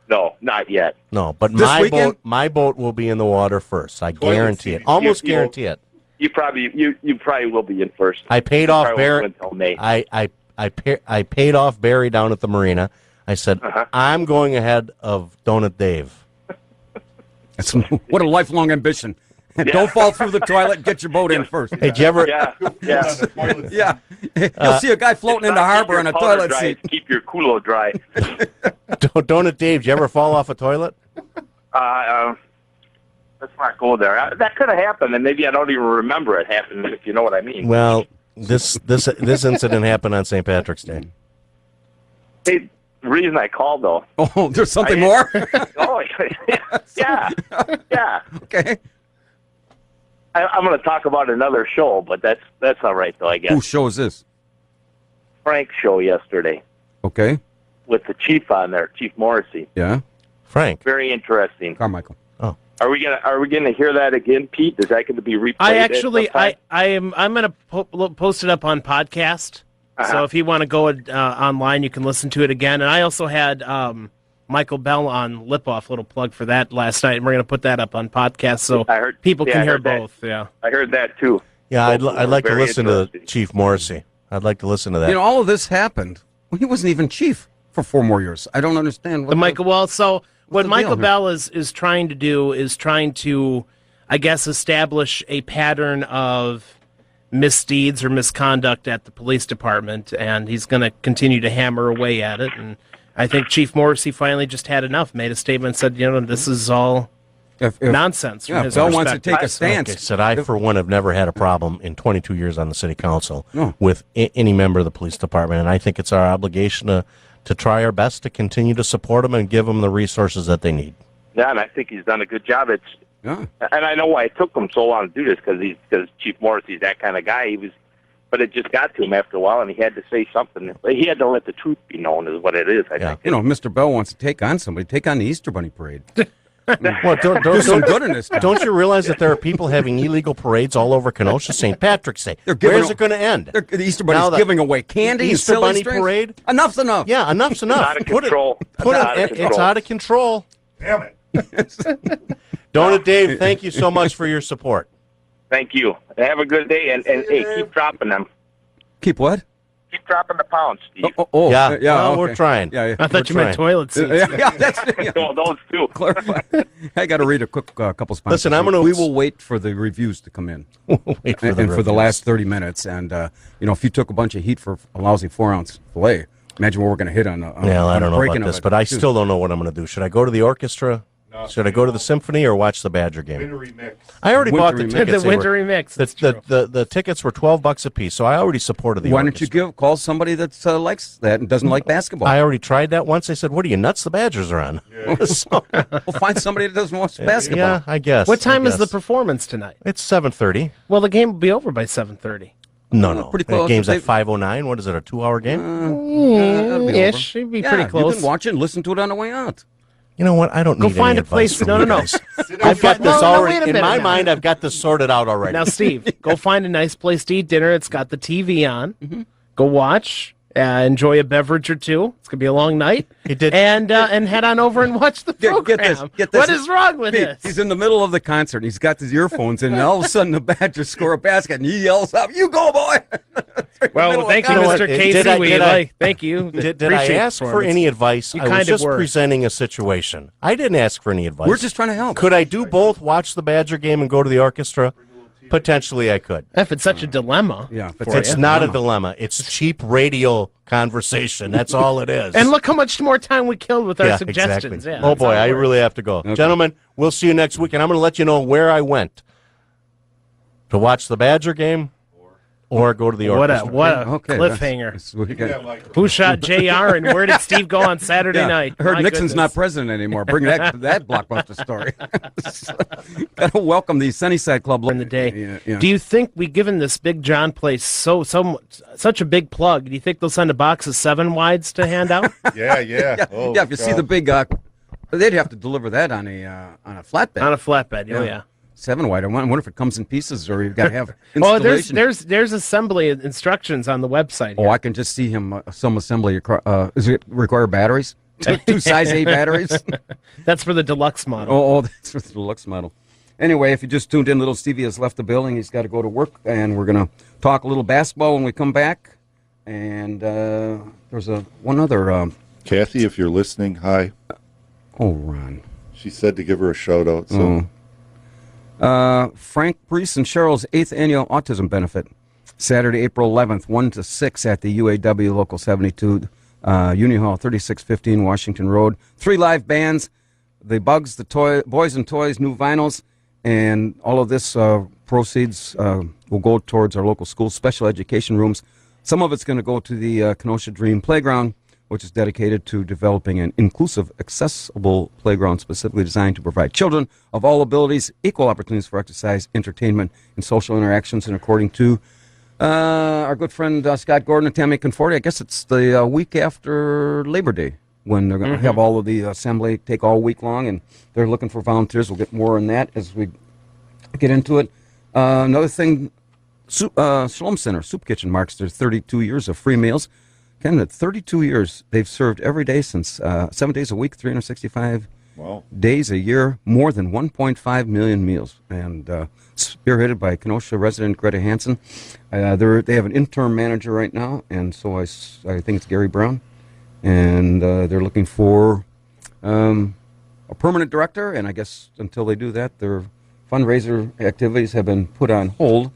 No, not yet. No, but This weekend? my boat will be in the water first. I guarantee it. Almost guarantee it. You probably will be in first. I paid You off probably Barry. won't until May. I paid off Barry down at the marina. I said, I'm going ahead of Donut Dave. What a lifelong ambition. Don't fall through the toilet. Get your boat in first. Hey, did you ever? Yeah. Yeah. You'll see a guy floating in the harbor on a toilet dry, seat. Keep your culo dry. Donut Dave, did you ever fall off a toilet? Let's not go there. That could have happened, and maybe I don't even remember it happening, if you know what I mean. Well, this incident happened on St. Patrick's Day. Hey, the reason I called, though. Oh, there's something more? Oh, yeah. Okay. I'm going to talk about another show, but that's all right, though, I guess. Whose show is this? Frank's show yesterday. Okay. With the chief on there, Chief Morrissey. Yeah. Frank. Very interesting. Carmichael. Oh. Are we gonna hear that again, Pete? Is that going to be replayed? I'm going to post it up on podcast. So if you want to go online, you can listen to it again. And I also had Michael Bell on Lip Off, little plug for that last night, and we're going to put that up on podcast so people can hear both. Yeah, I heard that too. Yeah, I'd like to listen to Chief Morrissey. I'd like to listen to that. You know, all of this happened when he wasn't even chief for 4 more years. I don't understand. What Michael Bell is trying to do is trying to, I guess, establish a pattern of misdeeds or misconduct at the police department, and he's going to continue to hammer away at it. And I think Chief Morrissey finally just had enough, made a statement, said, this is all nonsense. Yeah, Bell wants to take a stance. Okay, said I, for one, have never had a problem in 22 years on the city council with any member of the police department, and I think it's our obligation to try our best to continue to support them and give them the resources that they need. Yeah, and I think he's done a good job. And I know why it took him so long to do this, because Chief Morrissey's that kind of guy. But it just got to him after a while, and he had to say something. He had to let the truth be known, is what it is. I think. You know, Mr. Bell wants to take on somebody. Take on the Easter Bunny parade. Well, do some good in this town. Don't you realize that there are people having illegal parades all over Kenosha? St. Patrick's Day. Where's it going to end? The Easter Bunny's giving away candy. The Easter Bunny parade. Enough's enough. Yeah, enough's enough. Out of control. It's out of control. Damn it. Donut Dave, thank you so much for your support. Thank you. Have a good day, and hey, keep dropping them. Keep what? Keep dropping the pounds, Steve. Yeah, well, we're trying. Yeah. I thought you meant toilet seats. Those two. Clarify. I got to read a quick couple sponsors. Listen, we will wait for the reviews to come in. Wait for for the last 30 minutes. And, if you took a bunch of heat for a lousy 4-ounce filet, imagine what we're going to hit on I don't know about this, but I still don't know what I'm going to do. Should I go to the orchestra? Should I go to the symphony or watch the Badger game? Winter remix. I already bought the tickets. The winter remix. The tickets were $12 a piece, so I already supported the Why orchestra. don't you call somebody that likes that and doesn't like basketball? I already tried that once. They said, "What are you nuts? The Badgers are on." Yeah. We'll find somebody that doesn't watch basketball. Yeah, I guess. What time is the performance tonight? It's 7:30. Well, the game will be over by 7:30. No. Pretty That close. game's at 5:09. What is it, a 2-hour game? That'll be over. Should be Yeah, pretty close. You can watch it and listen to it on the way out. You know what? I don't Go need find any a place. advice from No. you guys. I've got this already. In my mind, I've got this sorted out already. Now, Steve, go find a nice place to eat dinner. It's got the TV on. Go watch. Enjoy a beverage or two. It's gonna be a long night. And head on over and watch the program. Get this. What is wrong with Pete, this? He's in the middle of the concert. He's got his earphones in, and all of a sudden the Badgers score a basket, and he yells out, "You go, boy!" Well, thank you, Mr. Casey. Thank you. Did I ask for any advice? I was just presenting a situation. I didn't ask for any advice. We're just trying to help. Could I do both? Watch the Badger game and go to the orchestra? Potentially, I could. If it's such a dilemma. Yeah, it's not a dilemma. It's cheap radio conversation. That's all it is. And look how much more time we killed with our suggestions. Exactly. Yeah, oh boy, I really have to go. Okay. Gentlemen, we'll see you next week, and I'm going to let you know where I went to watch the Badger game or go to the orchestra. What a cliffhanger. Who shot JR and where did Steve go on Saturday night? I heard Nixon's not president anymore. Bring that blockbuster story. Gotta welcome the Sunnyside Club in the day. Yeah. Do you think given this Big John place such a big plug, do you think they'll send a box of 7 wides to hand out? Yeah. Oh, if you see the big, they'd have to deliver that on a flatbed. On a flatbed, yeah. 7 wide. I wonder if it comes in pieces or you've got to have installation. There's assembly instructions on the website. Oh, I can just see him some assembly. Does it require batteries? Two size A batteries? That's for the deluxe model. Oh, that's for the deluxe model. Anyway, if you just tuned in, little Stevie has left the building. He's got to go to work, and we're going to talk a little basketball when we come back. And there's one other. Kathy, if you're listening, hi. Oh, Ron. She said to give her a shout out. So. Frank Priest and Cheryl's 8th annual autism benefit, Saturday, April 11th, 1 to 6 at the UAW Local 72, Union Hall, 3615 Washington Road. 3 live bands, the Bugs, the Boys and Toys, new vinyls, and all of this proceeds will go towards our local schools, special education rooms. Some of it's going to go to the Kenosha Dream Playground, which is dedicated to developing an inclusive, accessible playground specifically designed to provide children of all abilities equal opportunities for exercise, entertainment, and social interactions. And according to our good friend Scott Gordon and Tammy Conforti, I guess it's the week after Labor Day when they're going to have all of the assembly take all week long, and they're looking for volunteers. We'll get more on that as we get into it. Another thing, Shalom Center, Soup Kitchen marks their 32 years of free meals. Ken, at 32 years, they've served every day since 7 days a week, 365 days a year, more than 1.5 million meals, and spearheaded by Kenosha resident Greta Hansen. They have an interim manager right now, and so I think it's Gary Brown, and they're looking for a permanent director, and I guess until they do that, their fundraiser activities have been put on hold.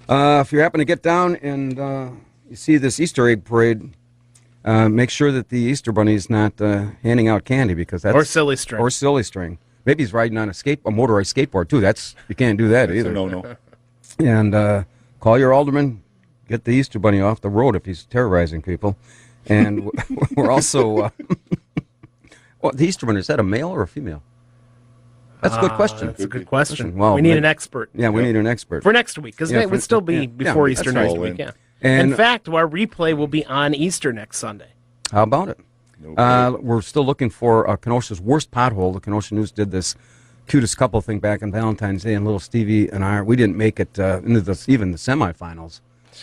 If you happen to get down and you see this Easter egg parade, make sure that the Easter Bunny is not handing out candy, because that's or silly string. Or silly string. Maybe he's riding on a motorized skateboard too. You can't do that either. No. And call your alderman, get the Easter Bunny off the road if he's terrorizing people. And we're also the Easter Bunny, is that a male or a female? That's a good question. That's a good question. Well, we need an expert. Yeah, we need an expert for next week, because it would still be before Easter next week. Yeah. And in fact, our replay will be on Easter next Sunday. How about it? Okay. We're still looking for Kenosha's worst pothole. The Kenosha News did this cutest couple thing back on Valentine's Day, and little Stevie and I, we didn't make it into even the semifinals.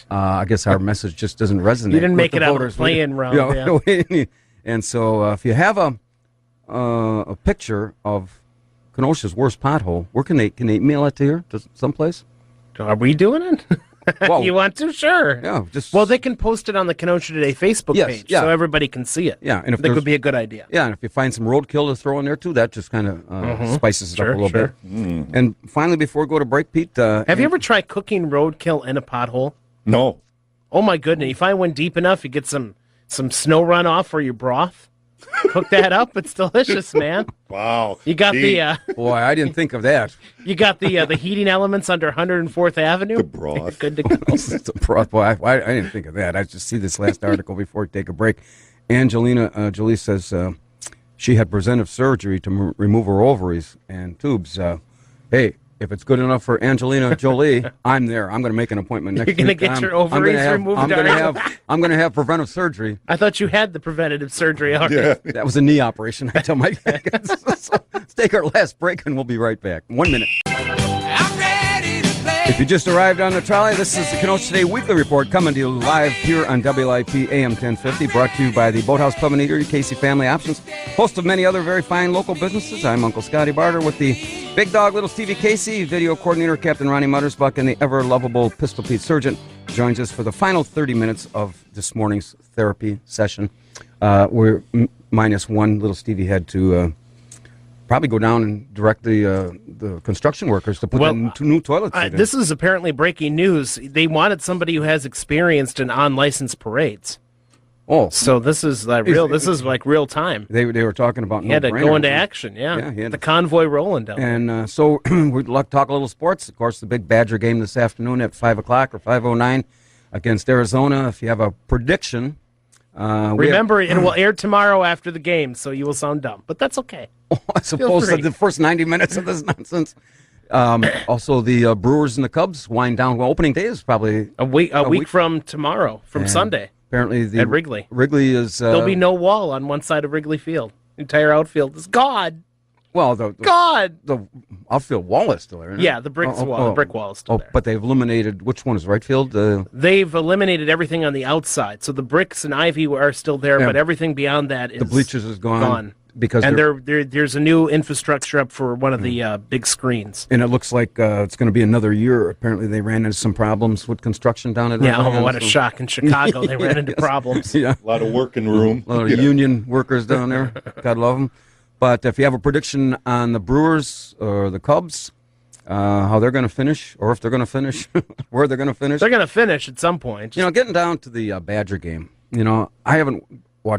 I guess our message just doesn't resonate. You didn't make with it the out voters. of the play-in round. And so if you have a picture of Kenosha's worst pothole, where can they mail it to here? To someplace? Are we doing it? Well, you want to? Sure. Yeah. Well, they can post it on the Kenosha Today Facebook page, so everybody can see it. Yeah, and if that could be a good idea. Yeah, and if you find some roadkill to throw in there too, that just kind of spices it up a little bit. And finally, before we go to break, Pete, have you ever tried cooking roadkill in a pothole? No. Oh my goodness! You find one deep enough, you get some snow runoff for your broth. Cook that up; it's delicious, man. Wow! You got boy, I didn't think of that. You got the heating elements under 104th Avenue. The broth, good to go. The broth, boy, I didn't think of that. I just see this last article before we take a break. Angelina Jolie says she had preventive surgery to remove her ovaries and tubes. Hey, if it's good enough for Angelina Jolie, I'm there. I'm going to make an appointment next week. You're going to get your ovaries removed? I'm going to have preventive surgery. I thought you had the preventative surgery already. Yeah. That was a knee operation. I tell my so let's take our last break, and we'll be right back. 1 minute. If you just arrived on the trolley, this is the Kenosha Today Weekly Report coming to you live here on WIP AM 1050, brought to you by the Boathouse Pub and Eatery, Casey Family Options, host of many other very fine local businesses. I'm Uncle Scotty Barter with the big dog, little Stevie Casey, video coordinator, Captain Ronnie Muttersbuck, and the ever-lovable Pistol Pete Surgeon joins us for the final 30 minutes of this morning's therapy session. We're minus one. Little Stevie had to... probably go down and direct the construction workers to put in two new toilets. This is apparently breaking news. They wanted somebody who has experienced in unlicensed parades. Oh, so this is real. This is like real time. They were talking about he had to go into action. Yeah, he had the convoy rolling down. And so we'd like to talk a little sports. Of course, the big Badger game this afternoon at 5:00 or 5:09 against Arizona. If you have a prediction. Remember, it will air tomorrow after the game, so you will sound dumb, but that's okay. I suppose the first 90 minutes of this nonsense. Also, the Brewers and the Cubs wind down. Well, opening day is probably a week from tomorrow, from Sunday. Apparently, at Wrigley. Wrigley is. There'll be no wall on one side of Wrigley Field. The entire outfield is gone. Well, the outfield wall is still there. Isn't it? Yeah, the brick wall is still there. But they've eliminated, which one is right field? They've eliminated everything on the outside. So the bricks and ivy are still there, but everything beyond that is the bleachers is gone. Because there's a new infrastructure up for one of the big screens. And it looks like it's going to be another year. Apparently they ran into some problems with construction down at what a shock in Chicago. They ran into problems. Yeah. A lot of working room. A lot of union workers down there. God love them. But if you have a prediction on the Brewers or the Cubs, how they're going to finish, or if they're going to finish, where they're going to finish. They're going to finish at some point. Getting down to the Badger game, I haven't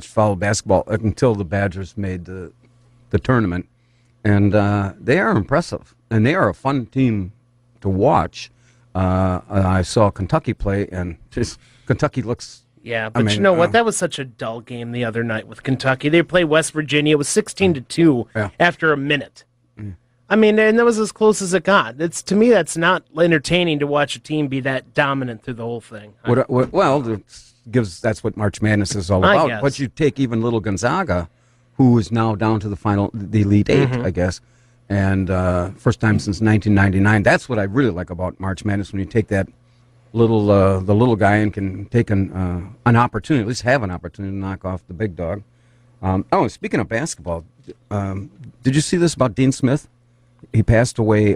followed basketball until the Badgers made the tournament. And they are impressive, and they are a fun team to watch. I saw Kentucky play, and just Kentucky looks... Yeah, but you know what? That was such a dull game the other night with Kentucky. They played West Virginia. It was 16-2 after a minute. I mean, and that was as close as it got. To me, that's not entertaining to watch a team be that dominant through the whole thing. That's what March Madness is all about. But you take even little Gonzaga, who is now down to the Elite Eight, I guess, and first time since 1999. That's what I really like about March Madness, when you take that the little guy and can take an opportunity, at least have an opportunity to knock off the big dog. Speaking of basketball, did you see this about Dean Smith? He passed away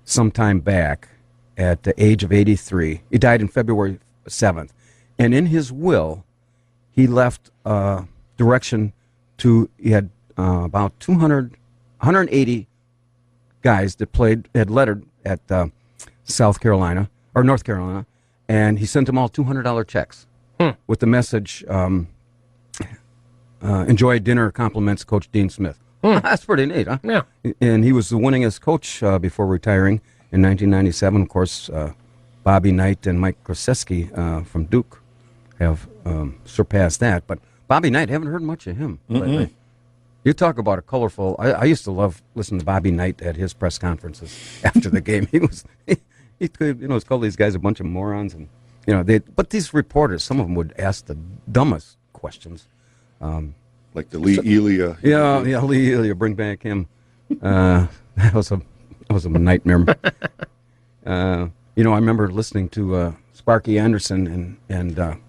some time back at the age of 83. He died in February 7th. And in his will, he left direction to, he had about 180 guys that had lettered at South Carolina, or North Carolina, and he sent them all $200 checks with the message, enjoy dinner, compliments Coach Dean Smith. That's pretty neat, huh? Yeah. And he was the winningest coach before retiring in 1997. Of course, Bobby Knight and Mike Krzyzewski from Duke have surpassed that. But Bobby Knight, haven't heard much of him lately. You talk about a colorful... I used to love listening to Bobby Knight at his press conferences after the game. He could, call these guys a bunch of morons, and but these reporters, some of them would ask the dumbest questions, like the Lee Elia. Yeah, Lee Elia, bring back him. That was a nightmare. I remember listening to Sparky Anderson, and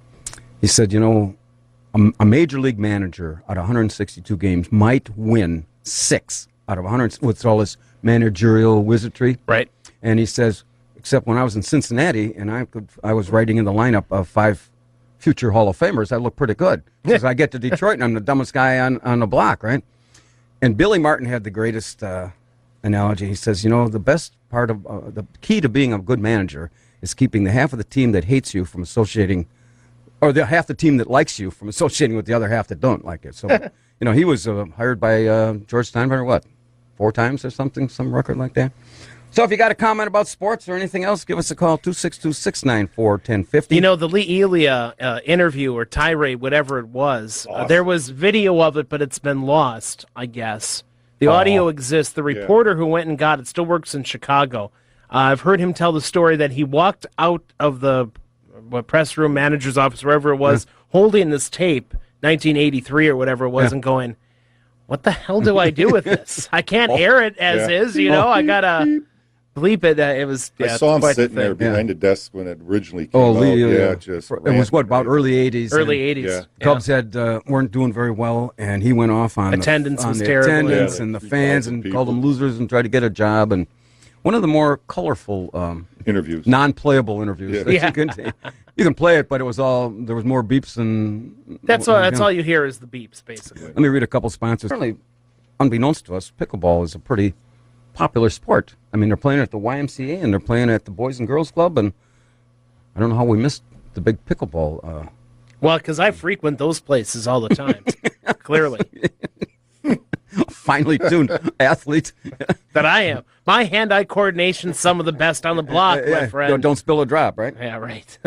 he said, a major league manager out of 162 games might win 6 out of 100 with all this managerial wizardry. Right. And he says, except when I was in Cincinnati and I was writing in the lineup of 5 future Hall of Famers, I looked pretty good. Because I get to Detroit and I'm the dumbest guy on the block, right? And Billy Martin had the greatest analogy. He says, the best part of the key to being a good manager is keeping the half of the team that hates you from associating, or the half the team that likes you from associating with the other half that don't like it. So, he was hired by George Steinbrenner, 4 times or something, some record like that. So if you got a comment about sports or anything else, give us a call, 262-694-1050. The Lee Elia interview or tirade, whatever it was, there was video of it, but it's been lost, I guess. The audio exists. The reporter who went and got it still works in Chicago. I've heard him tell the story that he walked out of the press room, manager's office, wherever it was, holding this tape, 1983 or whatever it was, and going, what the hell do I do with this? I can't air it as is, I got to bleep it. It was. I saw him sitting there behind the desk when it originally came out. It was about early 80s. Early 80s. Cubs weren't doing very well, and he went off on attendance the terrible. Attendance and the fans, and called them losers and tried to get a job. And one of the more colorful interviews, non-playable interviews. You can play it, but there was more beeps than. That's all you hear is the beeps, basically. Let me read a couple sponsors. Apparently, unbeknownst to us, pickleball is a pretty popular sport. I mean, they're playing at the YMCA and they're playing at the Boys and Girls Club, and I don't know how we missed the big pickleball. Well, because I frequent those places all the time, clearly. Finely tuned athlete. That I am. My hand-eye coordination's some of the best on the block, my friend. Don't spill a drop, right? Yeah, right.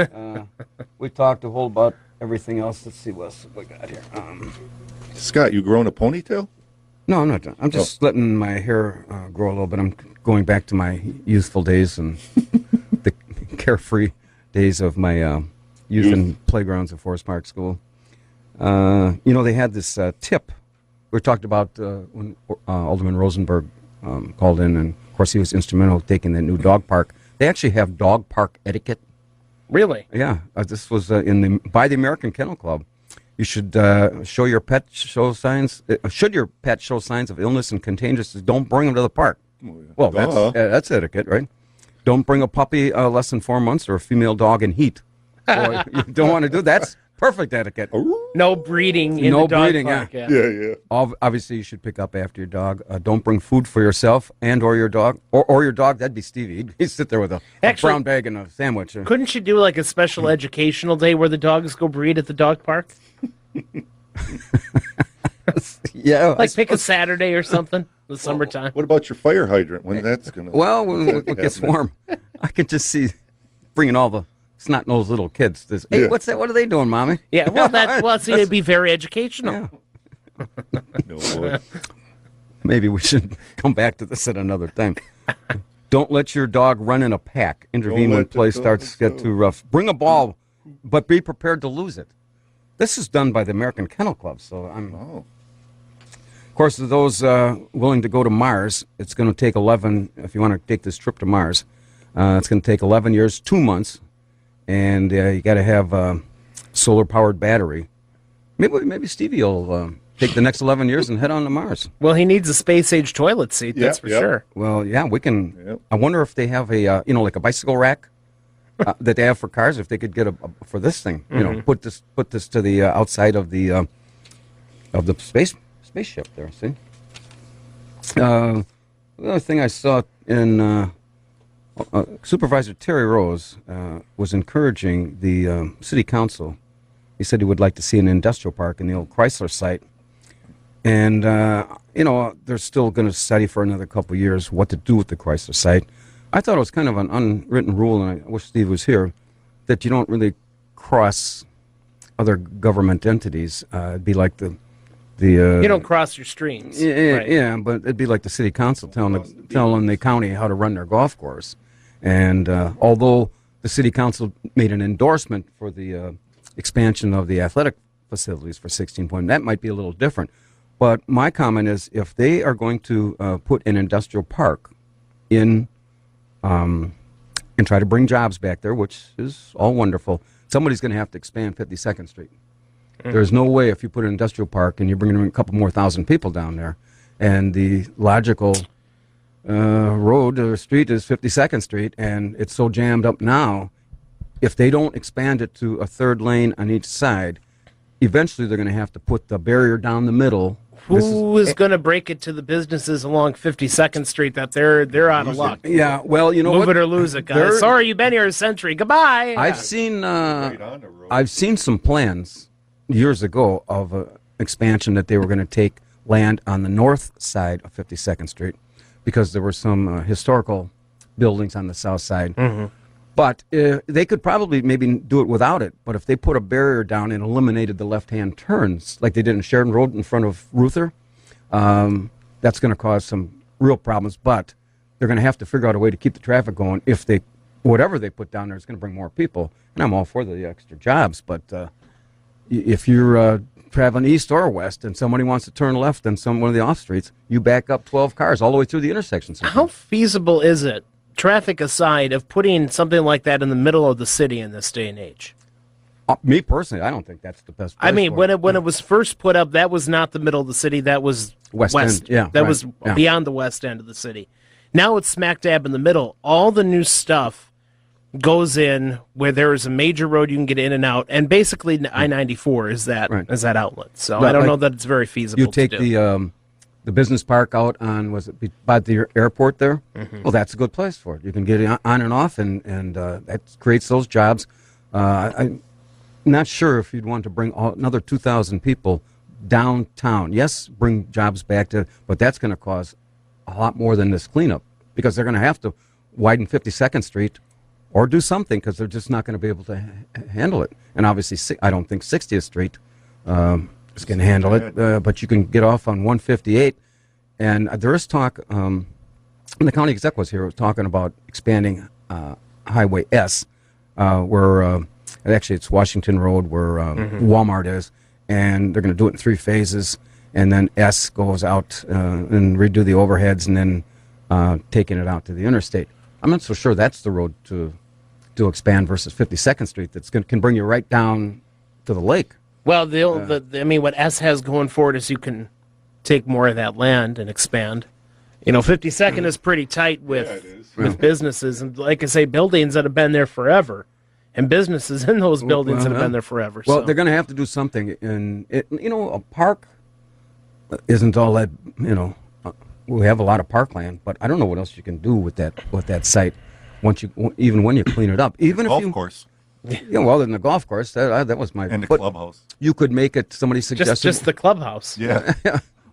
We talked a whole about everything else. Let's see what else we got here. Scott, you growing a ponytail? No, I'm not done. I'm just letting my hair grow a little bit. I'm going back to my youthful days and the carefree days of my youth and playgrounds at Forest Park School. They had this tip. We talked about when Alderman Rosenberg called in, and of course he was instrumental in taking the new dog park. They actually have dog park etiquette. Really? Yeah. This was by the American Kennel Club. You should show your pet signs. Should your pet show signs of illness and contagiousness, don't bring them to the park. Well, that's etiquette, right? Don't bring a puppy less than 4 months or a female dog in heat. Boy, you don't want to do that. That's perfect etiquette. No breeding in the dog park. Yeah. Obviously, you should pick up after your dog. Don't bring food for yourself and or your dog. Or your dog, that'd be Stevie. He'd sit there with a brown bag and a sandwich. Couldn't you do like a special educational day where the dogs go breed at the dog park? Yeah. Like pick a Saturday or something in the summertime. What about your fire hydrant? When that's going to... Well, when it gets warm, I can just see bringing all the snot-nosed little kids. Hey, what's that? What are they doing, Mommy? Yeah, it'd be very educational. Yeah. No, boy. Maybe we should come back to this at another time. Don't let your dog run in a pack. Intervene when play starts to get too rough. Bring a ball, but be prepared to lose it. This is done by the American Kennel Club, so Of course, to those willing to go to Mars, it's going to take 11, if you want to take this trip to Mars, it's going to take 11 years, 2 months, and you got to have a solar-powered battery. Maybe Stevie will take the next 11 years and head on to Mars. Well, he needs a space-age toilet seat, that's for sure. Well, yeah, we can. Yep. I wonder if they have a, like a bicycle rack that they have for cars, if they could get for this thing, put this to the outside of the spaceship there. See, the other thing I saw in Supervisor Terry Rose was encouraging the city council. He said he would like to see an industrial park in the old Chrysler site, and they're still going to study for another couple of years what to do with the Chrysler site. I thought it was kind of an unwritten rule, and I wish Steve was here, that you don't really cross other government entities. It'd be like the you don't cross your streams. Yeah, but it'd be like the city council telling the county how to run their golf course. And although the city council made an endorsement for the expansion of the athletic facilities for 16 point, that might be a little different. But my comment is, if they are going to put an industrial park in and try to bring jobs back there, which is all wonderful, somebody's going to have to expand 52nd Street. There's no way, if you put an industrial park and you're bringing a couple more thousand people down there, and the logical road or street is 52nd Street, and it's so jammed up now, if they don't expand it to a third lane on each side, eventually they're going to have to put the barrier down the middle. Who is going to break it to the businesses along 52nd Street that they're out of luck? Yeah, well, you know Move what? it or lose it, guys. Sorry, you've been here a century. Goodbye. I've seen some plans years ago of expansion that they were going to take land on the north side of 52nd Street because there were some historical buildings on the south side. Mm-hmm. But they could probably maybe do it without it. But if they put a barrier down and eliminated the left-hand turns, like they did in Sheridan Road in front of Ruther, that's going to cause some real problems. But they're going to have to figure out a way to keep the traffic going. If whatever they put down there is going to bring more people, and I'm all for the extra jobs. But if you're traveling east or west and somebody wants to turn left on one of the off streets, you back up 12 cars all the way through the intersection. How feasible is it, traffic aside, of putting something like that in the middle of the city in this day and age? Me personally, I don't think that's the best place. I mean, when it was first put up, that was not the middle of the city. That was west. End. Yeah, that right. was Yeah. beyond the west end of the city. Now it's smack dab in the middle. All the new stuff goes in where there is a major road you can get in and out, and basically I-94 is that outlet. So But I don't like, know that it's very feasible. You take to do. the business park out on by the airport there. Mhm. Well, that's a good place for it. You can get on and off, and that creates those jobs. I'm not sure if you'd want to bring another 2,000 people downtown. Yes, bring jobs back but that's going to cause a lot more than this cleanup, because they're going to have to widen 52nd Street or do something, because they're just not going to be able to handle it. And obviously, I don't think 60th Street is going to handle it, but you can get off on 158. And there is talk, and the county exec was here, was talking about expanding Highway S, where actually it's Washington Road, where Walmart is, and they're going to do it in 3 phases, and then S goes out and redo the overheads, and then taking it out to the interstate. I'm not so sure that's the road to expand versus 52nd Street. That's can bring you right down to the lake. Well, I mean, what S has going for it is you can take more of that land and expand. 52nd is pretty tight with businesses, and like I say, buildings that have been there forever, and businesses in those buildings that have been there forever. Well, so. they're going to have to do something. And a park isn't all that. We have a lot of parkland, but I don't know what else you can do with that site. Even when you clean it up, even golf if you course. Yeah, well, in the golf course, that was my... And the clubhouse. You could make it, somebody suggested... Just the clubhouse. Yeah.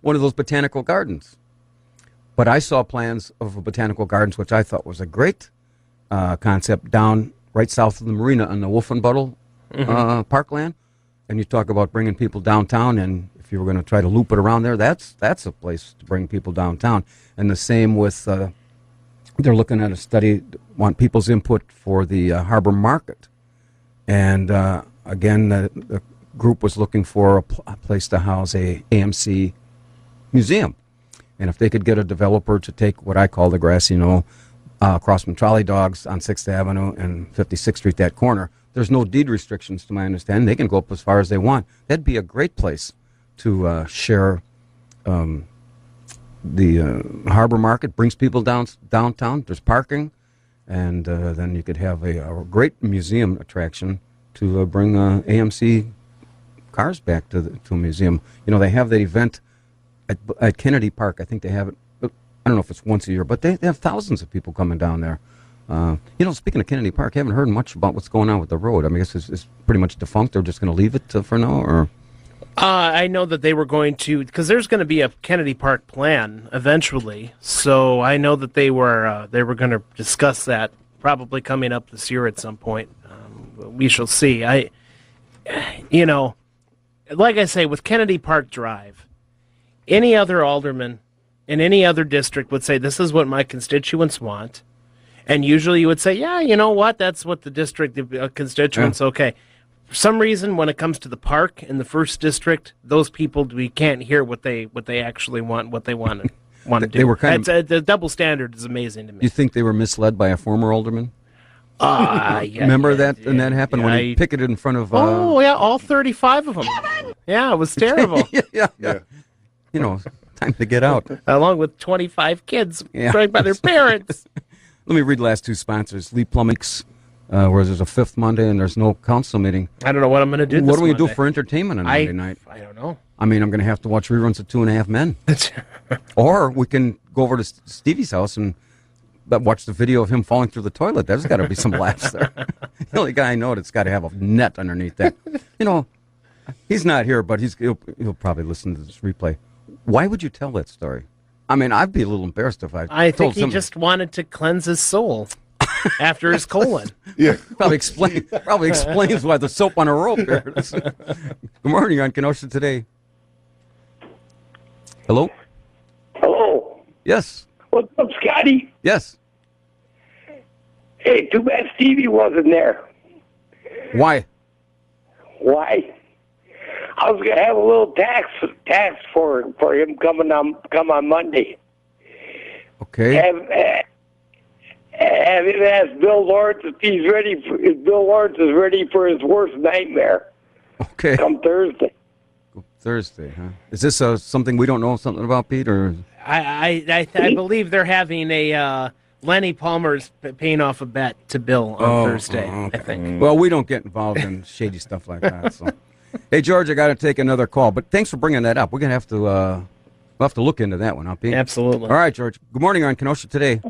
One of those botanical gardens. But I saw plans of a botanical gardens, which I thought was a great concept, down right south of the marina on the Wolfenbuttel parkland. And you talk about bringing people downtown, and if you were going to try to loop it around there, that's a place to bring people downtown. And the same with... they're looking at a study, want people's input for the harbor market. And again, the group was looking for a place to house a AMC museum. And if they could get a developer to take what I call the grassy knoll across from Trolley Dogs on 6th Avenue and 56th Street, that corner, there's no deed restrictions to my understanding. They can go up as far as they want. That'd be a great place to share the harbor market, brings people downtown. There's parking. And then you could have a great museum attraction to bring AMC cars back to a museum. They have that event at Kennedy Park. I think they have it. I don't know if it's once a year, but they have thousands of people coming down there. Speaking of Kennedy Park, I haven't heard much about what's going on with the road. I mean, I guess it's pretty much defunct. They're just going to leave it for now, or... I know that they were going to, because there's going to be a Kennedy Park plan eventually. So I know that they were going to discuss that probably coming up this year at some point. We shall see. Like I say, with Kennedy Park Drive, any other alderman in any other district would say, this is what my constituents want. And usually you would say, yeah, you know what? That's what the district constituents, okay. For some reason, when it comes to the park in the first district, those people, we can't hear what they actually want, what they want to do. They were the double standard is amazing to me. You think they were misled by a former alderman? Yeah, Remember that? And that happened when he picketed in front of... all 35 of them. Yeah, it was terrible. yeah. Time to get out. Along with 25 kids dragged by their parents. Let me read the last two sponsors. Lee Plumbix, where there's a fifth Monday and there's no council meeting. I don't know what I'm going to do What are we going to do Monday. for entertainment on Monday night? I don't know. I mean, I'm going to have to watch reruns of 2.5 Men. Or we can go over to Stevie's house and watch the video of him falling through the toilet. There's got to be some laughs there. The only guy I know that's got to have a net underneath that. He's not here, but he'll probably listen to this replay. Why would you tell that story? I mean, I'd be a little embarrassed if I think he just wanted to cleanse his soul after his colon. Yeah, probably explains why the soap on a rope here. Good morning on Kenosha Today. Hello? Hello. Yes. What's up, Scotty? Yes. Hey, too bad Stevie wasn't there. Why? Why? I was gonna have a little tax for him come on Monday. Okay. Have him ask Bill Lawrence if Bill Lawrence is ready for his worst nightmare. Okay. Come Thursday. Thursday, huh? Is this something we don't know something about, Pete? Or I believe they're having a Lenny Palmer's paying off a bet to Bill on Thursday. Okay. I think. Well, we don't get involved in shady stuff like that. So, hey, George, I got to take another call, but thanks for bringing that up. We're gonna have to we'll have to look into that one, huh, Pete? Absolutely. All right, George. Good morning. You're on Kenosha Today.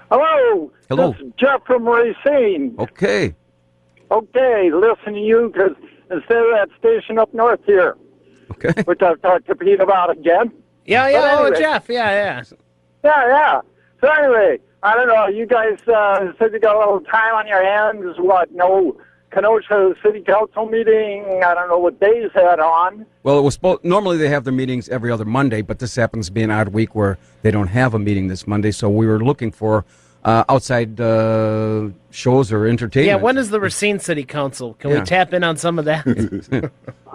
Hello. Hello. This is Jeff from Racine. Okay. Okay, listen to you because instead of that station up north here, okay, which I've talked to Pete about again. Yeah. But anyway, Jeff. Yeah. Yeah. So anyway, I don't know. You guys said you got a little time on your hands. What? No Kenosha City Council meeting. I don't know what days that on. Well, it was normally they have their meetings every other Monday, but this happens to be an odd week where they don't have a meeting this Monday. So we were looking for outside shows or entertainment. Yeah, when is the Racine City Council? Can we tap in on some of that?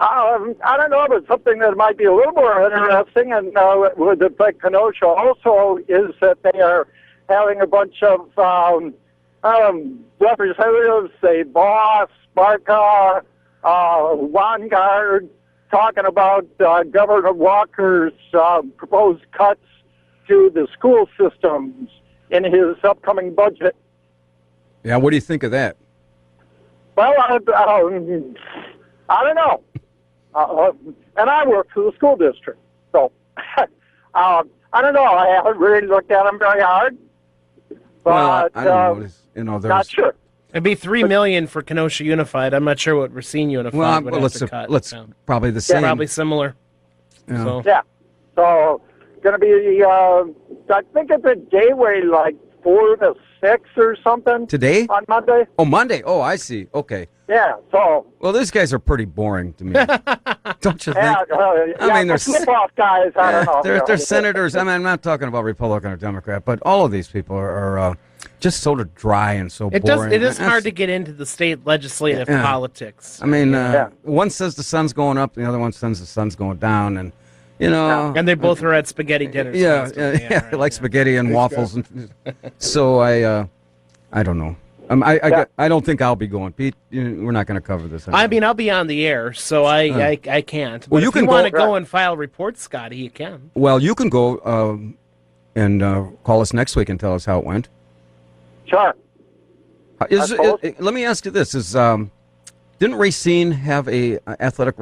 I don't know, but something that might be a little more interesting and would affect Kenosha also is that they are having a bunch of representatives, say Boss, Barca, Vanguard, talking about Governor Walker's proposed cuts to the school systems in his upcoming budget. Yeah, what do you think of that? Well, I don't know. And I work for the school district, so I don't know. I haven't really looked at them very hard, but well, I don't know. There's not sure. It'd be $3 million for Kenosha Unified. I'm not sure what Racine Unified would have to cut. Let's probably the same. Probably similar. Yeah. So. Yeah. So going to be, I think it's a gateway like 4 to 6 or something. Today? On Monday. Oh, Monday. Oh, I see. Okay. Yeah. So. Well, these guys are pretty boring to me. Don't you think? Yeah. I mean, they're flip-off guys. I don't know. They're senators. I mean, I'm not talking about Republican or Democrat, but all of these people are just sort of dry and so boring. It is hard to get into the state legislative politics. I mean, one says the sun's going up, the other one says the sun's going down, and and they both are at spaghetti dinners. Yeah, like spaghetti and waffles, and so I don't know. I don't think I'll be going, Pete. We're not going to cover this. I mean, I'll be on the air, so I can't. But well, if you want to go and file reports, Scotty, you can. Well, you can go and call us next week and tell us how it went. Sure. Let me ask you this: didn't Racine have a athletic